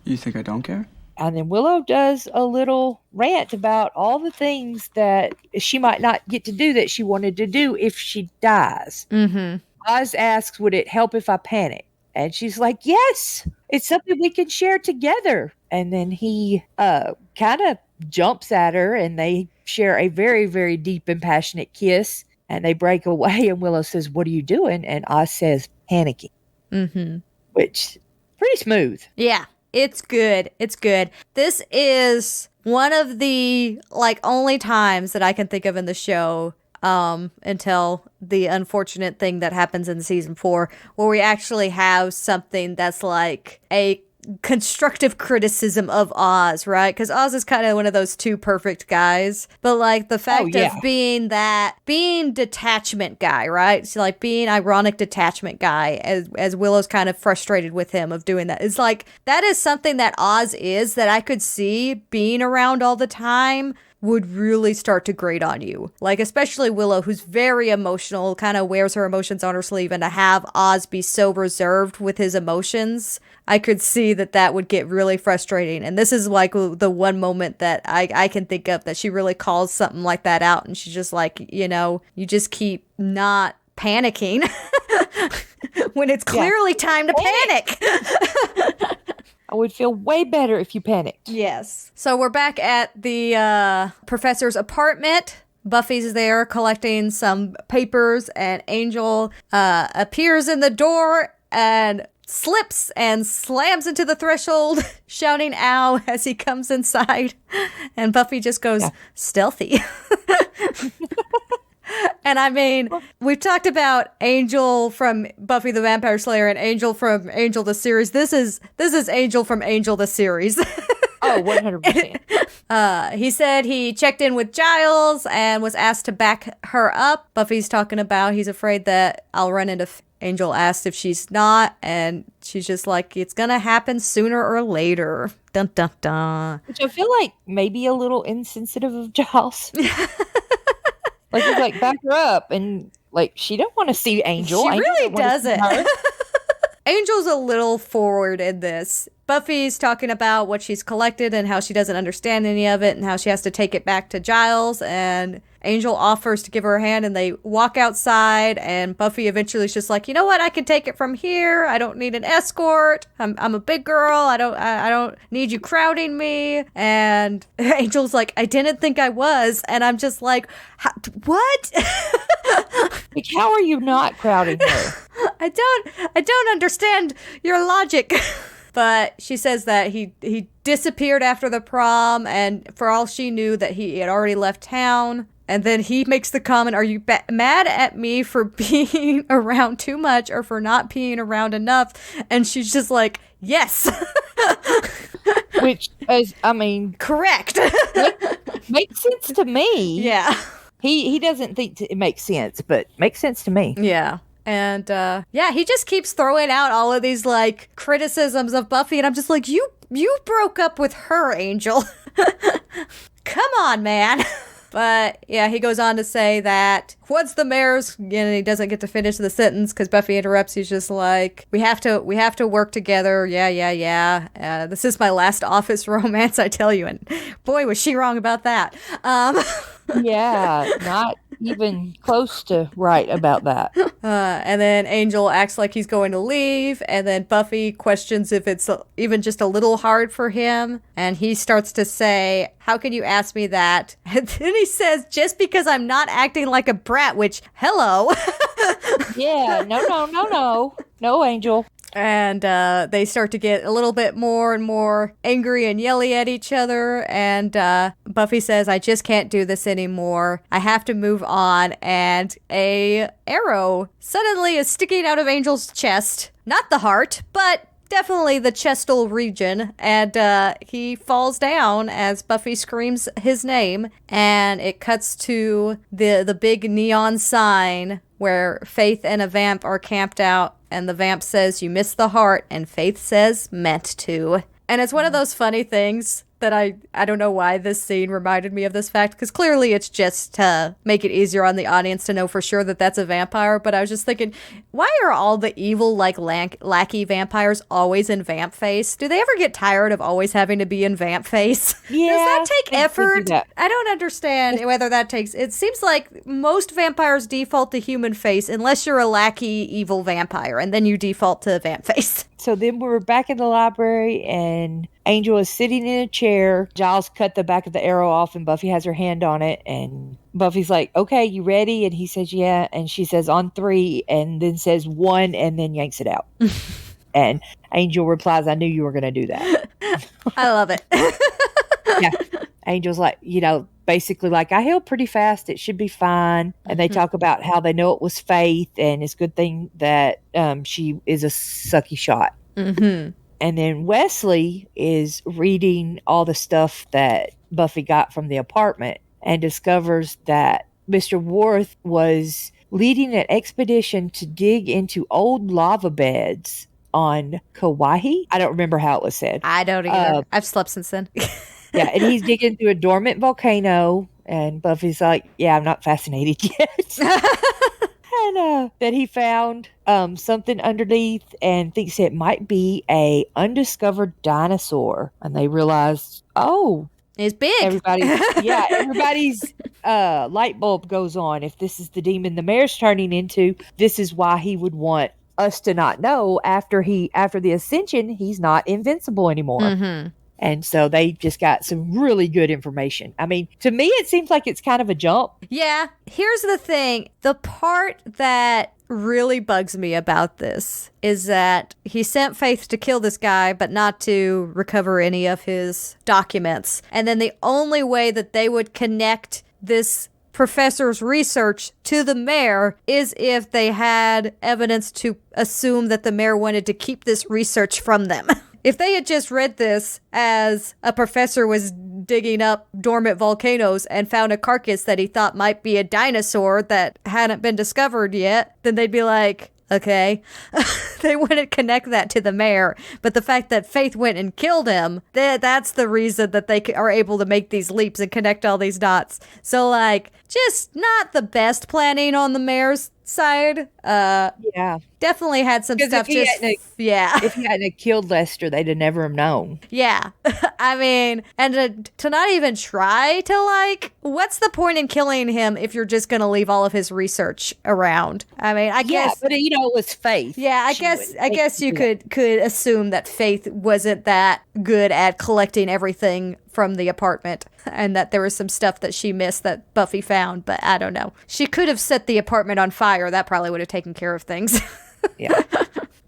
You think I don't care? And then Willow does a little rant about all the things that she might not get to do that she wanted to do if she dies. Mm-hmm. Oz asks, would it help if I panic? And she's like, yes, it's something we can share together. And then he kind of jumps at her, and they share a very, very deep and passionate kiss. And they break away, and Willow says, what are you doing? And Oz says, panicking. Mm-hmm. Which, pretty smooth. Yeah, it's good. It's good. This is one of the, like, only times that I can think of in the show until the unfortunate thing that happens in season 4, where we actually have something that's like a constructive criticism of Oz, right? Because Oz is kind of one of those two perfect guys, but like the fact of being detachment guy, right? So like being ironic detachment guy, as Willow's kind of frustrated with him of doing that. It's like that is something that Oz is, that I could see being around all the time would really start to grate on you. Like, especially Willow, who's very emotional, kind of wears her emotions on her sleeve, and to have Oz be so reserved with his emotions, I could see that would get really frustrating. And this is like the one moment that I can think of that she really calls something like that out, and she's just like, you know, you just keep not panicking when it's clearly time to panic. I would feel way better if you panicked. Yes. So we're back at the professor's apartment. Buffy's there collecting some papers, and Angel appears in the door and slips and slams into the threshold, shouting ow as he comes inside. And Buffy just goes, stealthy. And I mean, we've talked about Angel from Buffy the Vampire Slayer and Angel from Angel the series. This is Angel from Angel the series. Oh, 100%. He said he checked in with Giles and was asked to back her up. Buffy's talking about he's afraid that I'll run into Angel asked if she's not, and she's just like, it's gonna happen sooner or later. Dun dun dun. Which I feel like maybe a little insensitive of Giles. Like, he's like, back her up, and like, she don't want to see Angel. She Angel really doesn't. doesn't. Angel's a little forward in this. Buffy's talking about what she's collected and how she doesn't understand any of it and how she has to take it back to Giles, and Angel offers to give her a hand, and they walk outside, and Buffy eventually is just like, you know what, I can take it from here. I don't need an escort. I'm a big girl. I don't need you crowding me. And Angel's like, I didn't think I was. And I'm just like, what? Like, how are you not crowding her? I don't understand your logic. But she says that he disappeared after the prom, and for all she knew that he had already left town. And then he makes the comment, are you mad at me for being around too much or for not being around enough? And she's just like, yes. Which is, I mean... Correct. makes sense to me. Yeah. He doesn't think it makes sense, but makes sense to me. Yeah. And, he just keeps throwing out all of these, like, criticisms of Buffy, and I'm just like, you broke up with her, Angel. Come on, man. But, yeah, he goes on to say that once the mayor's, and he doesn't get to finish the sentence because Buffy interrupts. He's just like, we have to work together. Yeah. This is my last office romance, I tell you. And boy, was she wrong about that. Yeah, not even close to right about that. And then Angel acts like he's going to leave, and then Buffy questions if it's even just a little hard for him, and he starts to say, how can you ask me that? And then he says, just because I'm not acting like a brat, which, hello. Yeah, no, Angel. And they start to get a little bit more and more angry and yelly at each other. And Buffy says, I just can't do this anymore. I have to move on. And a arrow suddenly is sticking out of Angel's chest. Not the heart, but definitely the chestal region. And he falls down as Buffy screams his name. And it cuts to the big neon sign where Faith and a vamp are camped out. And the vamp says, you missed the heart, and Faith says, meant to. And it's one of those funny things that I don't know why this scene reminded me of this fact, because clearly it's just to make it easier on the audience to know for sure that that's a vampire. But I was just thinking, why are all the evil, like, lackey vampires always in vamp face? Do they ever get tired of always having to be in vamp face? Yeah. Does that take I think they do effort? that. I don't understand whether that takes... It seems like most vampires default to human face unless you're a lackey evil vampire, and then you default to vamp face. So then we're back in the library, and Angel is sitting in a chair. Giles cut the back of the arrow off, and Buffy has her hand on it. And Buffy's like, okay, you ready? And he says, yeah. And she says, on 3, and then says 1, and then yanks it out. And Angel replies, I knew you were going to do that. I love it. Yeah. Angel's like, basically like, I healed pretty fast. It should be fine. And they talk about how they know it was Faith, and it's a good thing that she is a sucky shot. Mm-hmm. And then Wesley is reading all the stuff that Buffy got from the apartment and discovers that Mr. Worth was leading an expedition to dig into old lava beds on Kauai. I don't remember how it was said. I don't either. I've slept since then. Yeah, and he's digging through a dormant volcano, and Buffy's like, yeah, I'm not fascinated yet. And that he found something underneath and thinks it might be a undiscovered dinosaur. And they realize, oh, it's big. Everybody's light bulb goes on. If this is the demon the mayor's turning into, this is why he would want us to not know after the ascension, he's not invincible anymore. Mm-hmm. And so they just got some really good information. I mean, to me, it seems like it's kind of a jump. Yeah. Here's the thing. The part that really bugs me about this is that he sent Faith to kill this guy, but not to recover any of his documents. And then the only way that they would connect this professor's research to the mayor is if they had evidence to assume that the mayor wanted to keep this research from them. If they had just read this as a professor was digging up dormant volcanoes and found a carcass that he thought might be a dinosaur that hadn't been discovered yet, then they'd be like, okay. They wouldn't connect that to the mayor. But the fact that Faith went and killed him, that's the reason that they are able to make these leaps and connect all these dots. So, like, just not the best planning on the mayor's side. Yeah. Definitely had some stuff If he hadn't killed Lester, they'd have never have known. Yeah. I mean, and to not even try to, like, what's the point in killing him if you're just going to leave all of his research around? I mean, I guess. But it was Faith. Yeah, I guess you could assume that Faith wasn't that good at collecting everything from the apartment, and that there was some stuff that she missed that Buffy found, but I don't know. She could have set the apartment on fire. That probably would have taken care of things. Yeah.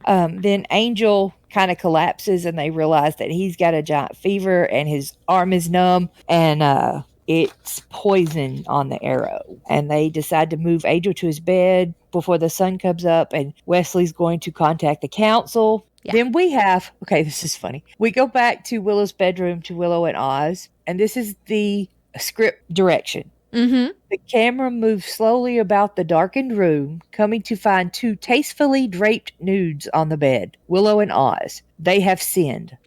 Then Angel kind of collapses, and they realize that he's got a giant fever and his arm is numb, and it's poison on the arrow. And they decide to move Angel to his bed before the sun comes up, and Wesley's going to contact the council. Yeah. Then we have, this is funny. We go back to Willow's bedroom to Willow and Oz, and this is the script direction. Mm-hmm. The camera moves slowly about the darkened room, coming to find 2 tastefully draped nudes on the bed. Willow and Oz. They have sinned.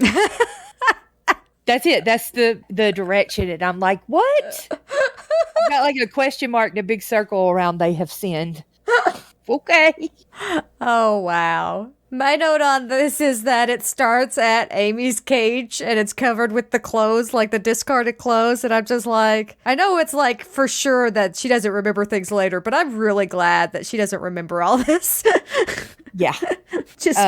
That's it. That's the direction. And I'm like, what? Got like a question mark and a big circle around they have sinned. Okay. Oh, wow. My note on this is that it starts at Amy's cage and it's covered with the clothes, like the discarded clothes. And I'm just like, I know it's like for sure that she doesn't remember things later, but I'm really glad that she doesn't remember all this. Yeah. Just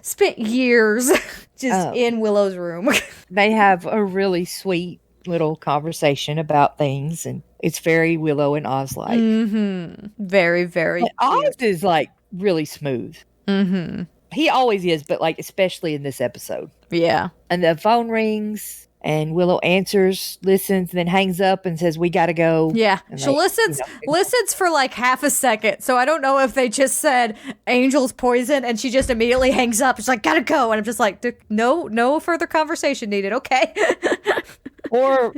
spent years just in Willow's room. They have a really sweet little conversation about things, and it's very Willow and Oz-like. Mm-hmm. Very, very cute. Oz is like really smooth. Mm-hmm. He always is, but like especially in this episode. Yeah. And the phone rings, and Willow answers, listens, and then hangs up and says, "We gotta go." Yeah. And She listens for like half a second. So I don't know if they just said Angel's poison and she just immediately hangs up. She's like, "Gotta go." And I'm just like, no further conversation needed. Okay. Or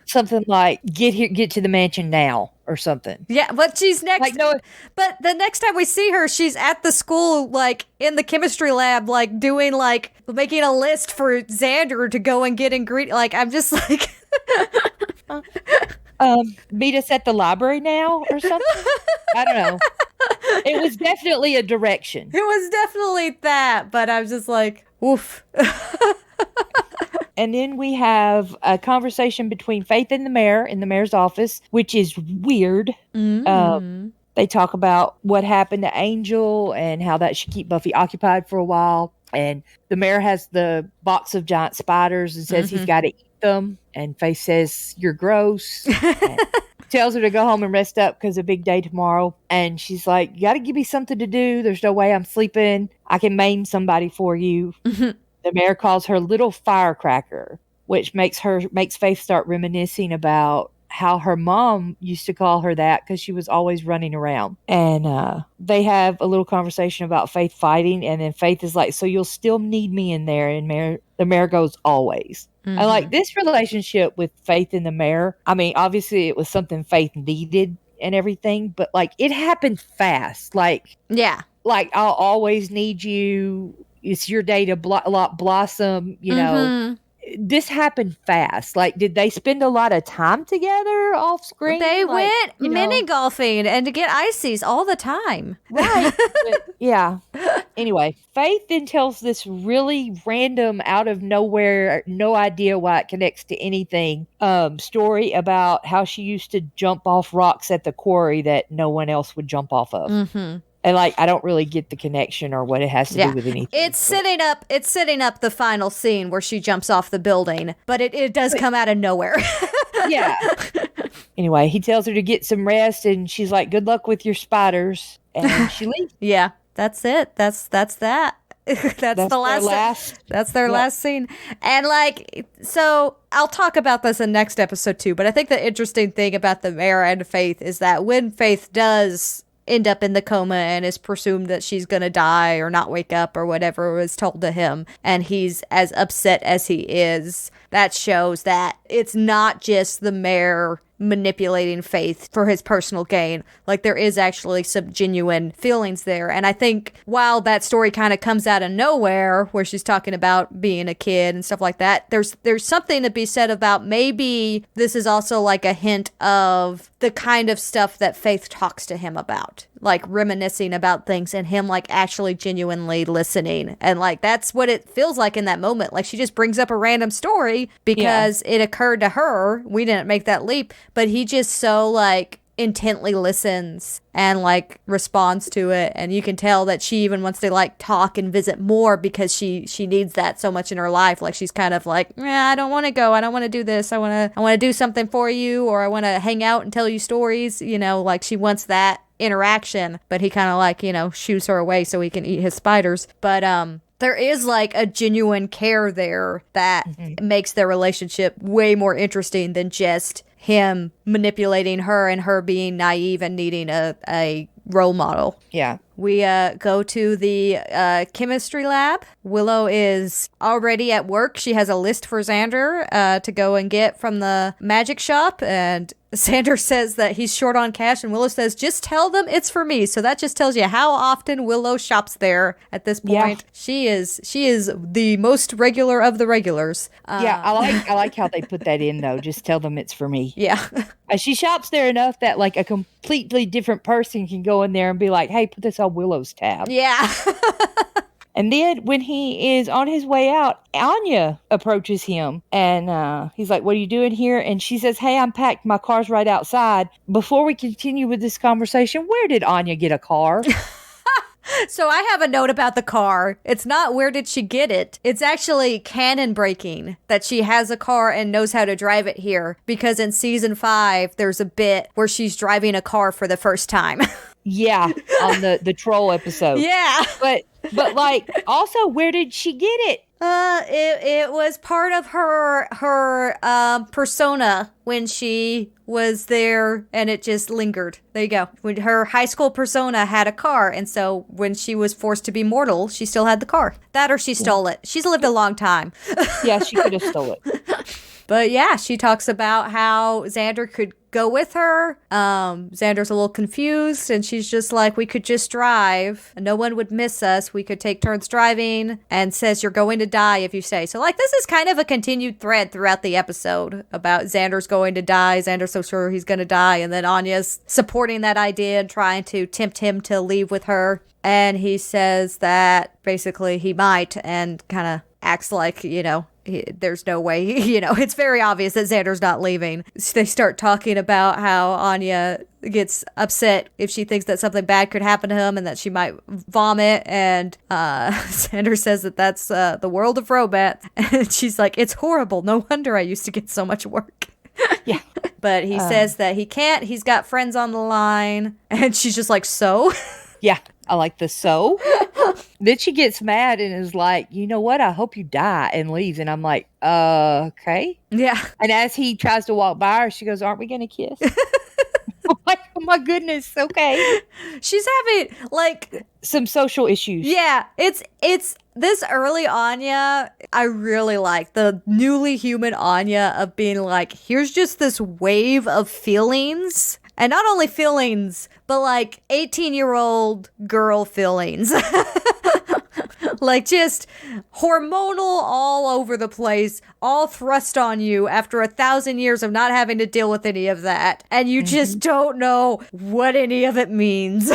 something like get to the mansion now or something. Yeah, but she's next. Like, no, but the next time we see her, she's at the school, like in the chemistry lab, like doing like making a list for Xander to go and get ingredient. Like I'm just like, meet us at the library now or something. I don't know. It was definitely a direction. It was definitely that, but I was just like, oof. And then we have a conversation between Faith and the mayor in the mayor's office, which is weird. They talk about what happened to Angel and how that should keep Buffy occupied for a while. And the mayor has the box of giant spiders and says he's got to eat them. And Faith says, "You're gross." And tells her to go home and rest up because a big day tomorrow. And she's like, "You got to give me something to do. There's no way I'm sleeping. I can maim somebody for you." The mayor calls her Little Firecracker, which makes Faith start reminiscing about how her mom used to call her that because she was always running around. And they have a little conversation about Faith fighting, and then Faith is like, "So you'll still need me in there?" And the mayor goes, "Always." I like this relationship with Faith and the mayor. I mean, obviously it was something Faith needed and everything, but like it happened fast. Like, yeah, like I'll always need you. It's your day to blossom, you know. This happened fast. Like, did they spend a lot of time together off screen? They like, went mini golfing and to get ices all the time. Right. But, yeah. Anyway, Faith then tells this really random, out of nowhere, no idea why it connects to anything, story about how she used to jump off rocks at the quarry that no one else would jump off of. And like, I don't really get the connection or what it has to do with anything. It's setting up the final scene where she jumps off the building, but it does come out of nowhere. Yeah. Anyway, he tells her to get some rest, and she's like, "Good luck with your spiders," and she leaves. Yeah, that's it. That's that. That's the last. That's their last scene. And like, so I'll talk about this in next episode too. But I think the interesting thing about the mayor and Faith is that when Faith does end up in the coma and is presumed that she's gonna die or not wake up or whatever was told to him, and he's as upset as he is, that shows that it's not just the mayor manipulating Faith for his personal gain. Like, there is actually some genuine feelings there. And I think while that story kind of comes out of nowhere, where she's talking about being a kid and stuff like that, there's something to be said about maybe this is also like a hint of the kind of stuff that Faith talks to him about, like reminiscing about things and him like actually genuinely listening. And like, that's what it feels like in that moment. Like, she just brings up a random story because it occurred to her. We didn't make that leap, but he just so like intently listens and like responds to it, and you can tell that she even wants to like talk and visit more because she needs that so much in her life. Like, she's kind of like, I don't want to go, I don't want to do this, I want to do something for you, or I want to hang out and tell you stories, you know, like she wants that interaction. But he kind of like, you know, shoos her away so he can eat his spiders. But there is like a genuine care there that makes their relationship way more interesting than just him manipulating her and her being naive and needing a role model. Yeah. We go to the chemistry lab. Willow is already at work. She has a list for Xander to go and get from the magic shop, and Xander says that he's short on cash, and Willow says, "Just tell them it's for me." So that just tells you how often Willow shops there at this point. Yeah. She is the most regular of the regulars. Yeah, I like how they put that in though. Just tell them it's for me. Yeah. She shops there enough that like a completely different person can go in there and be like, "Hey, put this on Willow's tab." Yeah. And then when he is on his way out, Anya approaches him, and he's like, "What are you doing here?" And she says, "Hey, I'm packed. My car's right outside." Before we continue with this conversation, where did Anya get a car? So I have a note about the car. It's not where did she get it. It's actually canon breaking that she has a car and knows how to drive it here, because in season 5, there's a bit where she's driving a car for the first time. Yeah, on the troll episode. Yeah. But like, also, where did she get it? It was part of her persona when she was there, and it just lingered. There you go. When her high school persona had a car, and so when she was forced to be mortal, she still had the car. That or she stole it. She's lived a long time. Yeah, she could have stole it. But yeah, she talks about how Xander could go with her. Xander's a little confused, and she's just like, we could just drive. No one would miss us. We could take turns driving, and says you're going to die if you stay. So like, this is kind of a continued thread throughout the episode about Xander's going to die. Xander's so sure he's going to die, and then Anya's supporting that idea and trying to tempt him to leave with her. And he says that basically he might, and kind of acts like, there's no way, it's very obvious that Xander's not leaving. They start talking about how Anya gets upset if she thinks that something bad could happen to him and that she might vomit. And Xander says that that's the world of robots. And she's like, it's horrible. No wonder I used to get so much work. Yeah. But he says that he can't. He's got friends on the line. And she's just like, so? Yeah. I like the so. Then she gets mad and is like, you know what? I hope you die, and leaves. And I'm like, okay. Yeah. And as he tries to walk by her, she goes, aren't we going to kiss? I'm like, oh my goodness. Okay. She's having like some social issues. Yeah. It's this early Anya, I really like the newly human Anya of being like, here's just this wave of feelings. And not only feelings, but like 18-year-old girl feelings. Like just hormonal all over the place, all thrust on you after 1,000 years of not having to deal with any of that. And you just don't know what any of it means.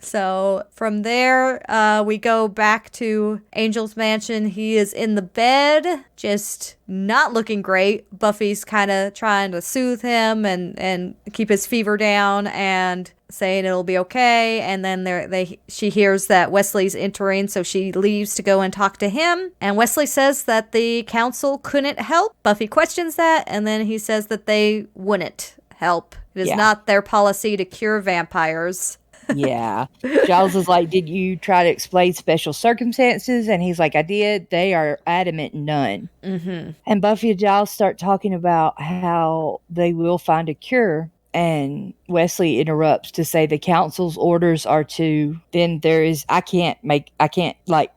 So from there, we go back to Angel's mansion. He is in the bed, just not looking great. Buffy's kind of trying to soothe him and keep his fever down and saying it'll be okay. And then she hears that Wesley's entering, so she leaves to go and talk to him. And Wesley says that the council couldn't help. Buffy questions that, and then he says that they wouldn't help. It is not their policy to cure vampires. Yeah. Giles is like, did you try to explain special circumstances? And he's like, I did. They are adamant none. Mm-hmm. And Buffy and Giles start talking about how they will find a cure. And Wesley interrupts to say the council's orders are to, then there is, I can't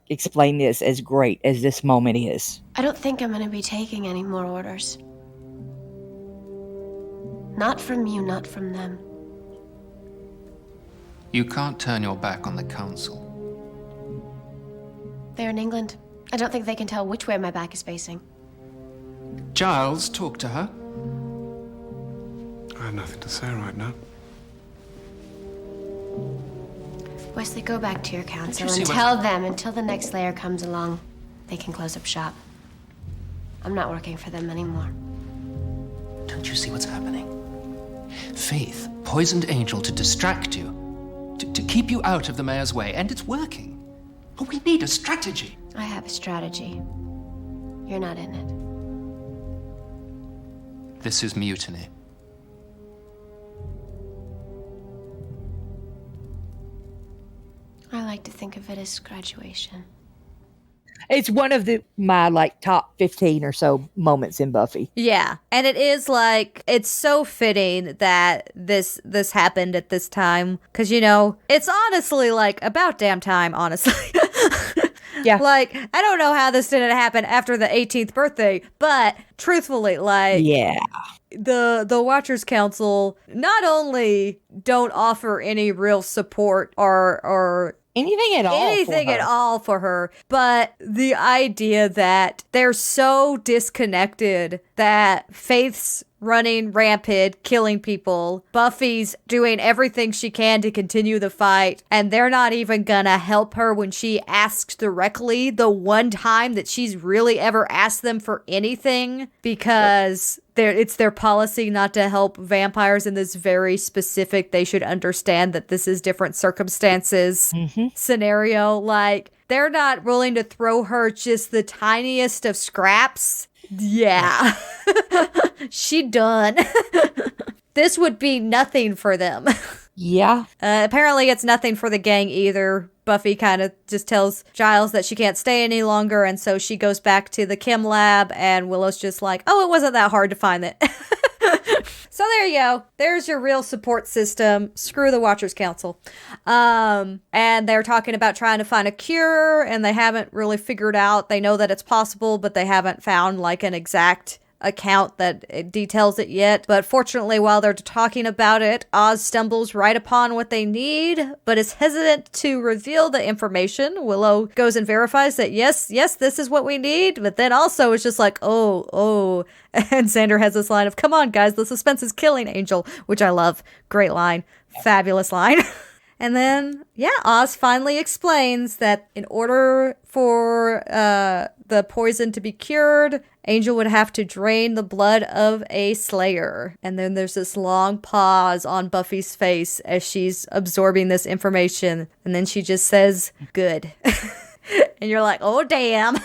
explain this as great as this moment is. I don't think I'm going to be taking any more orders. Not from you, not from them. You can't turn your back on the council. They're in England. I don't think they can tell which way my back is facing. Giles, talk to her. I have nothing to say right now. Wesley, go back to your council and tell them until the next Slayer comes along, they can close up shop. I'm not working for them anymore. Don't you see what's happening? Faith poisoned Angel to distract you. To keep you out of the mayor's way, and it's working. But we need a strategy. I have a strategy. You're not in it. This is mutiny. I like to think of it as graduation. It's one of my top 15 or so moments in Buffy. Yeah. And it is it's so fitting that this happened at this time. Because, it's honestly about damn time, honestly. Yeah. I don't know how this didn't happen after the 18th birthday, but truthfully, yeah. The Watchers Council not only don't offer any real support or anything at all for her, but the idea that they're so disconnected that Faith's running rampant, killing people, Buffy's doing everything she can to continue the fight, and they're not even gonna help her when she asks directly the one time that she's really ever asked them for anything, because it's their policy not to help vampires in this very specific, they should understand that this is different circumstances scenario. They're not willing to throw her just the tiniest of scraps. Yeah. She done. This would be nothing for them. Yeah. Apparently it's nothing for the gang either. Buffy kind of just tells Giles that she can't stay any longer, and so she goes back to the chem lab, and Willow's just like, oh, it wasn't that hard to find it. So there you go. There's your real support system. Screw the Watchers Council. And they're talking about trying to find a cure, and they haven't really figured out. They know that it's possible, but they haven't found an exact account that it details it yet. But fortunately, while they're talking about it, Oz stumbles right upon what they need, but is hesitant to reveal the information. Willow goes and verifies that yes, this is what we need, but then also it's just like, oh. And Xander has this line of, come on, guys, the suspense is killing Angel, which I love. Great line. Fabulous line. And then, Oz finally explains that in order for the poison to be cured, Angel would have to drain the blood of a Slayer. And then there's this long pause on Buffy's face as she's absorbing this information. And then she just says, good. And you're like, oh, damn.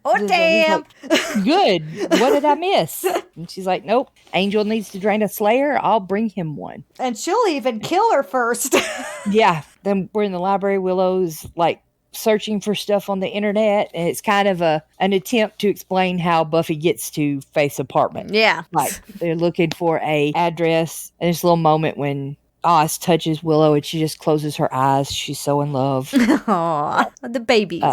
Oh, damn. Like, good. What did I miss? And she's like, nope. Angel needs to drain a Slayer. I'll bring him one. And she'll even kill her first. Yeah. Then we're in the library. Willow's like searching for stuff on the internet. And it's kind of an attempt to explain how Buffy gets to Faith's apartment. Yeah. Like they're looking for a address. And this little moment when Oz touches Willow and she just closes her eyes. She's so in love. Aww, the babies.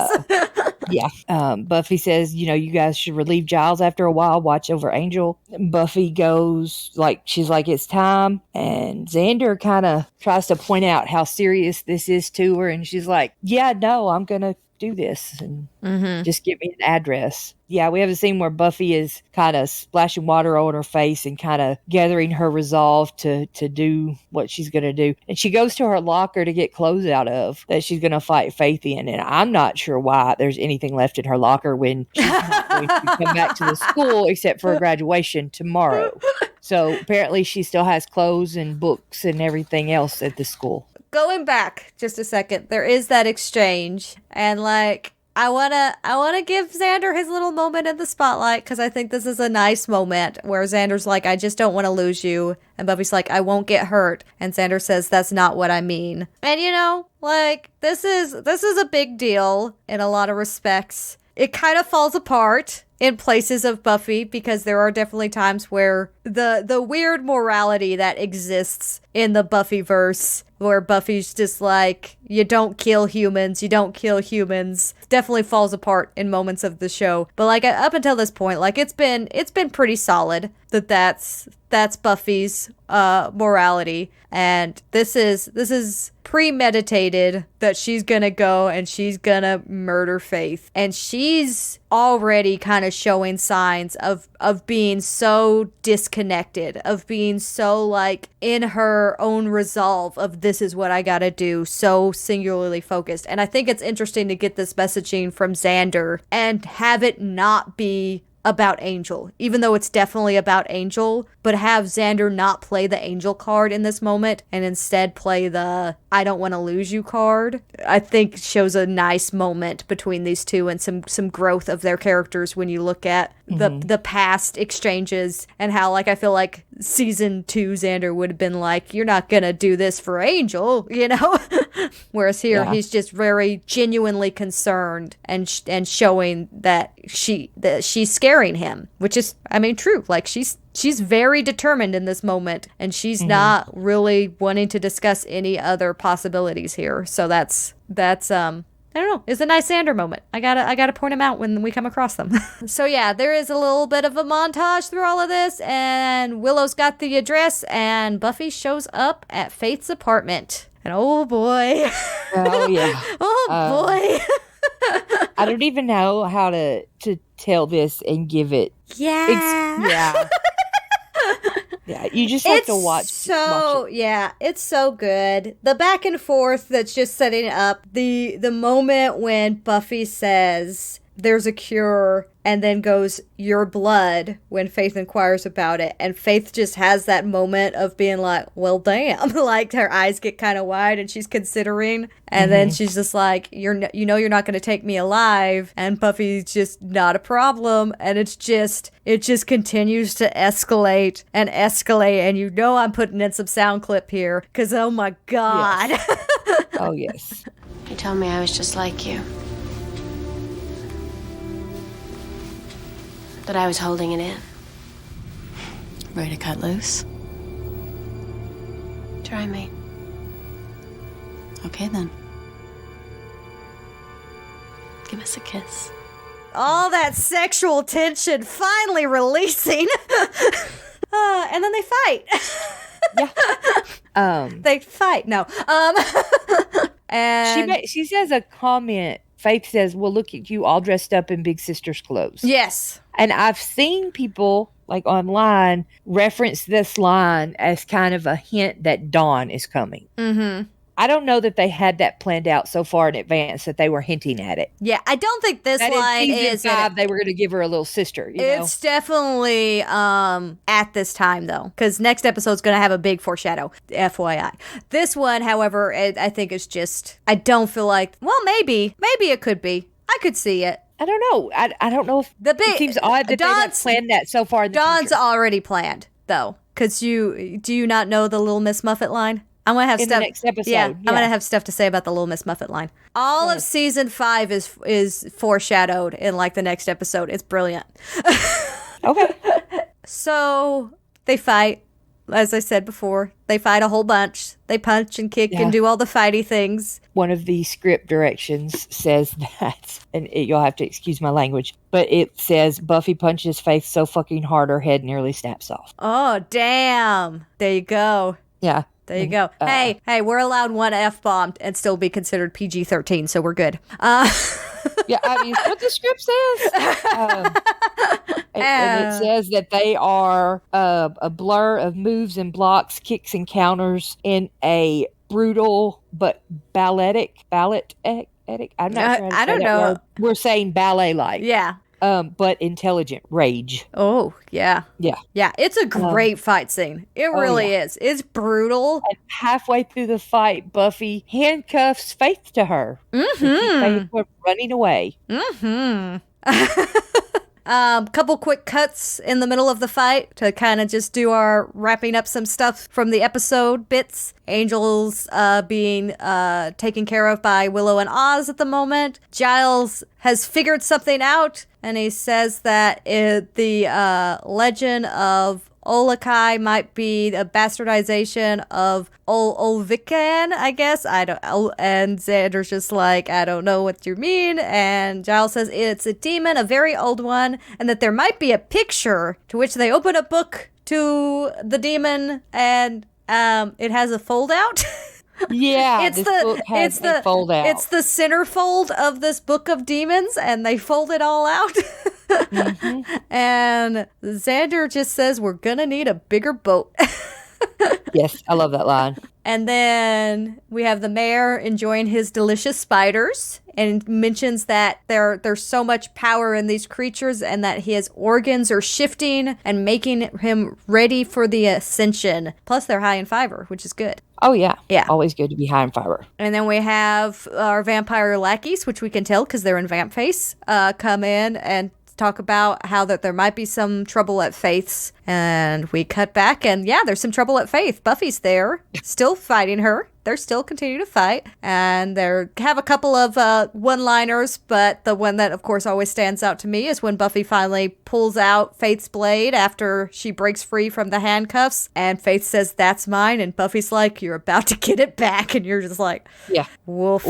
Buffy says, you guys should relieve Giles after a while, watch over Angel. Buffy goes, she's like, it's time. And Xander kind of tries to point out how serious this is to her. And she's like, yeah, no, I'm going to do this and just give me an address. Yeah, we have a scene where Buffy is kind of splashing water on her face and kind of gathering her resolve to do what she's going to do. And she goes to her locker to get clothes out of that she's going to fight Faith in. And I'm not sure why there's anything left in her locker when she's not going to come back to the school except for a graduation tomorrow. So apparently she still has clothes and books and everything else at the school. Going back just a second, there is that exchange, and I wanna give Xander his little moment in the spotlight because I think this is a nice moment where Xander's like, I just don't want to lose you, and Buffy's like, I won't get hurt, and Xander says, that's not what I mean. And this is a big deal in a lot of respects. It kind of falls apart in places of Buffy because there are definitely times where the weird morality that exists in the Buffyverse where Buffy's just like, you don't kill humans, definitely falls apart in moments of the show. But up until this point, it's been pretty solid that's Buffy's morality. And this is premeditated that she's gonna go and she's gonna murder Faith. And she's already kind of showing signs of being so disconnected, of being so in her own resolve of this is what I gotta do, so singularly focused. And I think it's interesting to get this messaging from Xander and have it not be about Angel, even though it's definitely about Angel, but have Xander not play the Angel card in this moment and instead play the I don't want to lose you card. I think shows a nice moment between these two and some growth of their characters when you look at the past exchanges and how I feel like season 2 Xander would have been like, you're not gonna do this for Angel, whereas here he's just very genuinely concerned and showing that she's scaring him, which is true. She's very determined in this moment, and she's not really wanting to discuss any other possibilities here. So that's I don't know. It's a nice Xander moment. I gotta point him out when we come across them. So yeah, there is a little bit of a montage through all of this, and Willow's got the address, and Buffy shows up at Faith's apartment. And oh boy. Oh yeah. Oh boy. I don't even know how to tell this and give it. Yeah. Yeah, you just have to watch it. Yeah, it's so good. The back and forth that's just setting up the moment when Buffy says there's a cure and then goes, your blood, when Faith inquires about it. And Faith just has that moment of being like, well, damn. Her eyes get kind of wide and she's considering. And then she's just like, you're not going to take me alive. And Buffy's just not a problem. And it just continues to escalate. And I'm putting in some sound clip here. Because, oh my God. Yes. Oh, yes. You told me I was just like you. But I was holding it in. Ready to cut loose? Try me. Okay, then. Give us a kiss. All that sexual tension finally releasing. And then they fight. They fight. No. And she says a comment. Faith says, well, look at you all dressed up in Big Sister's clothes. Yes. And I've seen people like online reference this line as kind of a hint that Dawn is coming. Mm-hmm. I don't know that they had that planned out so far in advance that they were hinting at it. Yeah, I don't think this that line is. They were going to give her a little sister. It's definitely at this time though, because next episode's going to have a big foreshadow. FYI, this one, however, I think is just. I don't feel like. Well, maybe it could be. I could see it. I don't know. I don't know if it seems odd that they have planned that so far. Dawn's already planned though, because do you not know the Little Miss Muffet line? I'm gonna have in stuff. The next episode. Yeah, I'm gonna have stuff to say about the Little Miss Muffet line. All of season 5 is foreshadowed in like the next episode. It's brilliant. Okay. So they fight. As I said before, they fight a whole bunch. They punch and kick and do all the fighty things. One of the script directions says that, and you'll have to excuse my language, but it says Buffy punches Faith so fucking hard her head nearly snaps off. Oh, damn. There you go. Yeah. There you go. Hey, we're allowed one F-bomb and still be considered PG-13, so we're good. Yeah, I mean, what the script says. And it says that they are a blur of moves and blocks, kicks and counters in a brutal but balletic. I'm not sure how to I don't say that know. word. We're saying ballet-like. Yeah. But intelligent rage. Oh, yeah. Yeah. Yeah, it's a great fight scene. It really is. It's brutal. And halfway through the fight, Buffy handcuffs Faith to her. Mm-hmm. To keep Faith from running away. Mm-hmm. Couple quick cuts in the middle of the fight to kind of just do our wrapping up some stuff from the episode bits. Angel's being taken care of by Willow and Oz at the moment. Giles has figured something out, and he says that the legend of Olakai might be a bastardization of Olvican, I guess. And Xander's just like, I don't know what you mean. And Giles says it's a demon, a very old one, and that there might be a picture, to which they open a book to the demon, and it has a fold out. Yeah, it's the fold out. It's the centerfold of this book of demons, and they fold it all out. Mm-hmm. And Xander just says we're gonna need a bigger boat. Yes, I love that line. And then we have the mayor enjoying his delicious spiders and mentions that there's so much power in these creatures and that his organs are shifting and making him ready for the ascension. Plus, they're high in fiber, which is good. Oh, yeah. Yeah. Always good to be high in fiber. And then we have our vampire lackeys, which we can tell because they're in vamp face, come in and talk about how that there might be some trouble at Faith's. And we cut back, and yeah, there's some trouble at Faith. Buffy's there, still fighting her. They're still continuing to fight, and they have a couple of one-liners, but the one that, of course, always stands out to me is when Buffy finally pulls out Faith's blade after she breaks free from the handcuffs, and Faith says, "That's mine," and Buffy's like, "You're about to get it back," and you're just like, yeah, woof.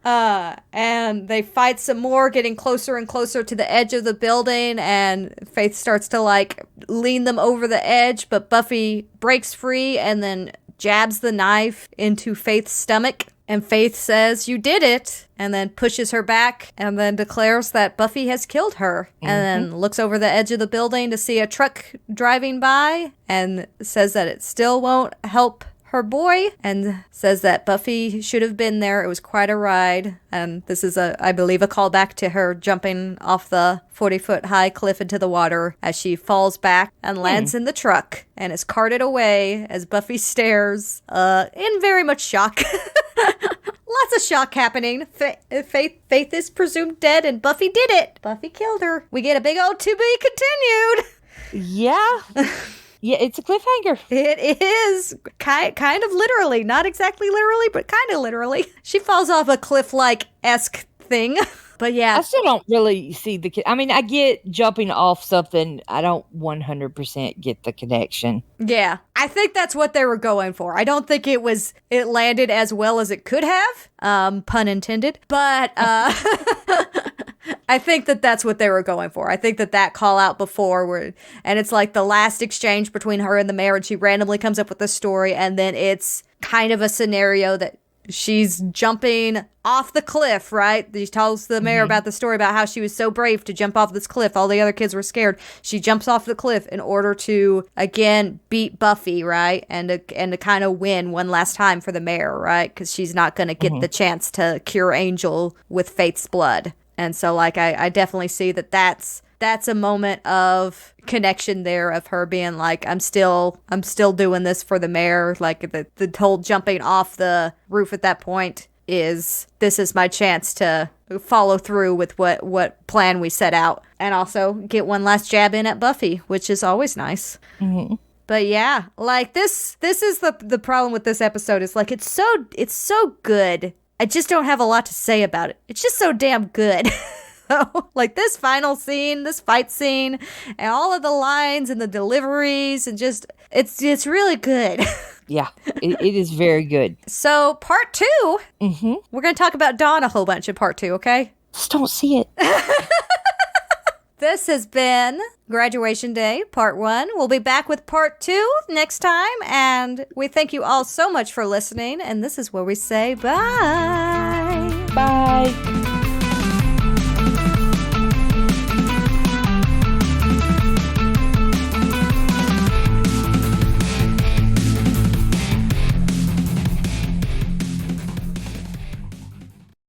And they fight some more, getting closer and closer to the edge of the building, and Faith starts to, like, lean them over the edge, but Buffy breaks free and then jabs the knife into Faith's stomach, and Faith says, "You did it," and then pushes her back, and then declares that Buffy has killed her, and then looks over the edge of the building to see a truck driving by, and says that it still won't help her boy, and says that Buffy should have been there. It was quite a ride. And this is, I believe, a callback to her jumping off the 40-foot high cliff into the water as she falls back and lands in the truck and is carted away as Buffy stares in very much shock. Lots of shock happening. Faith is presumed dead, and Buffy did it. Buffy killed her. We get a big old to be continued. Yeah. Yeah, it's a cliffhanger. It is kind of literally, not exactly literally, but kind of literally. She falls off a cliff-like-esque thing. But yeah. I still don't really see I mean, I get jumping off something. I don't 100% get the connection. Yeah. I think that's what they were going for. I don't think it landed as well as it could have. Pun intended. But, I think that that's what they were going for. I think that call out before, and it's like the last exchange between her and the mayor, and she randomly comes up with this story, and then it's kind of a scenario that she's jumping off the cliff, right? She tells the mayor about the story about how she was so brave to jump off this cliff. All the other kids were scared. She jumps off the cliff in order to, again, beat Buffy, right? And to kind of win one last time for the mayor, right? Because she's not going to get the chance to cure Angel with Faith's blood. And so, like, I definitely see that's a moment of connection there of her being like, I'm still doing this for the mayor. Like the whole jumping off the roof at that point this is my chance to follow through with what plan we set out, and also get one last jab in at Buffy, which is always nice. But yeah, like this is the problem with this episode, is like it's so good. I just don't have a lot to say about it. It's just so damn good. So, like this final scene, this fight scene, and all of the lines and the deliveries, and just it's really good. Yeah, it is very good. So part 2, we're gonna talk about Dawn a whole bunch in part 2. Okay, just don't see it. This has been Graduation Day, Part 1. We'll be back with Part 2 next time, and we thank you all so much for listening, and this is where we say bye. Bye.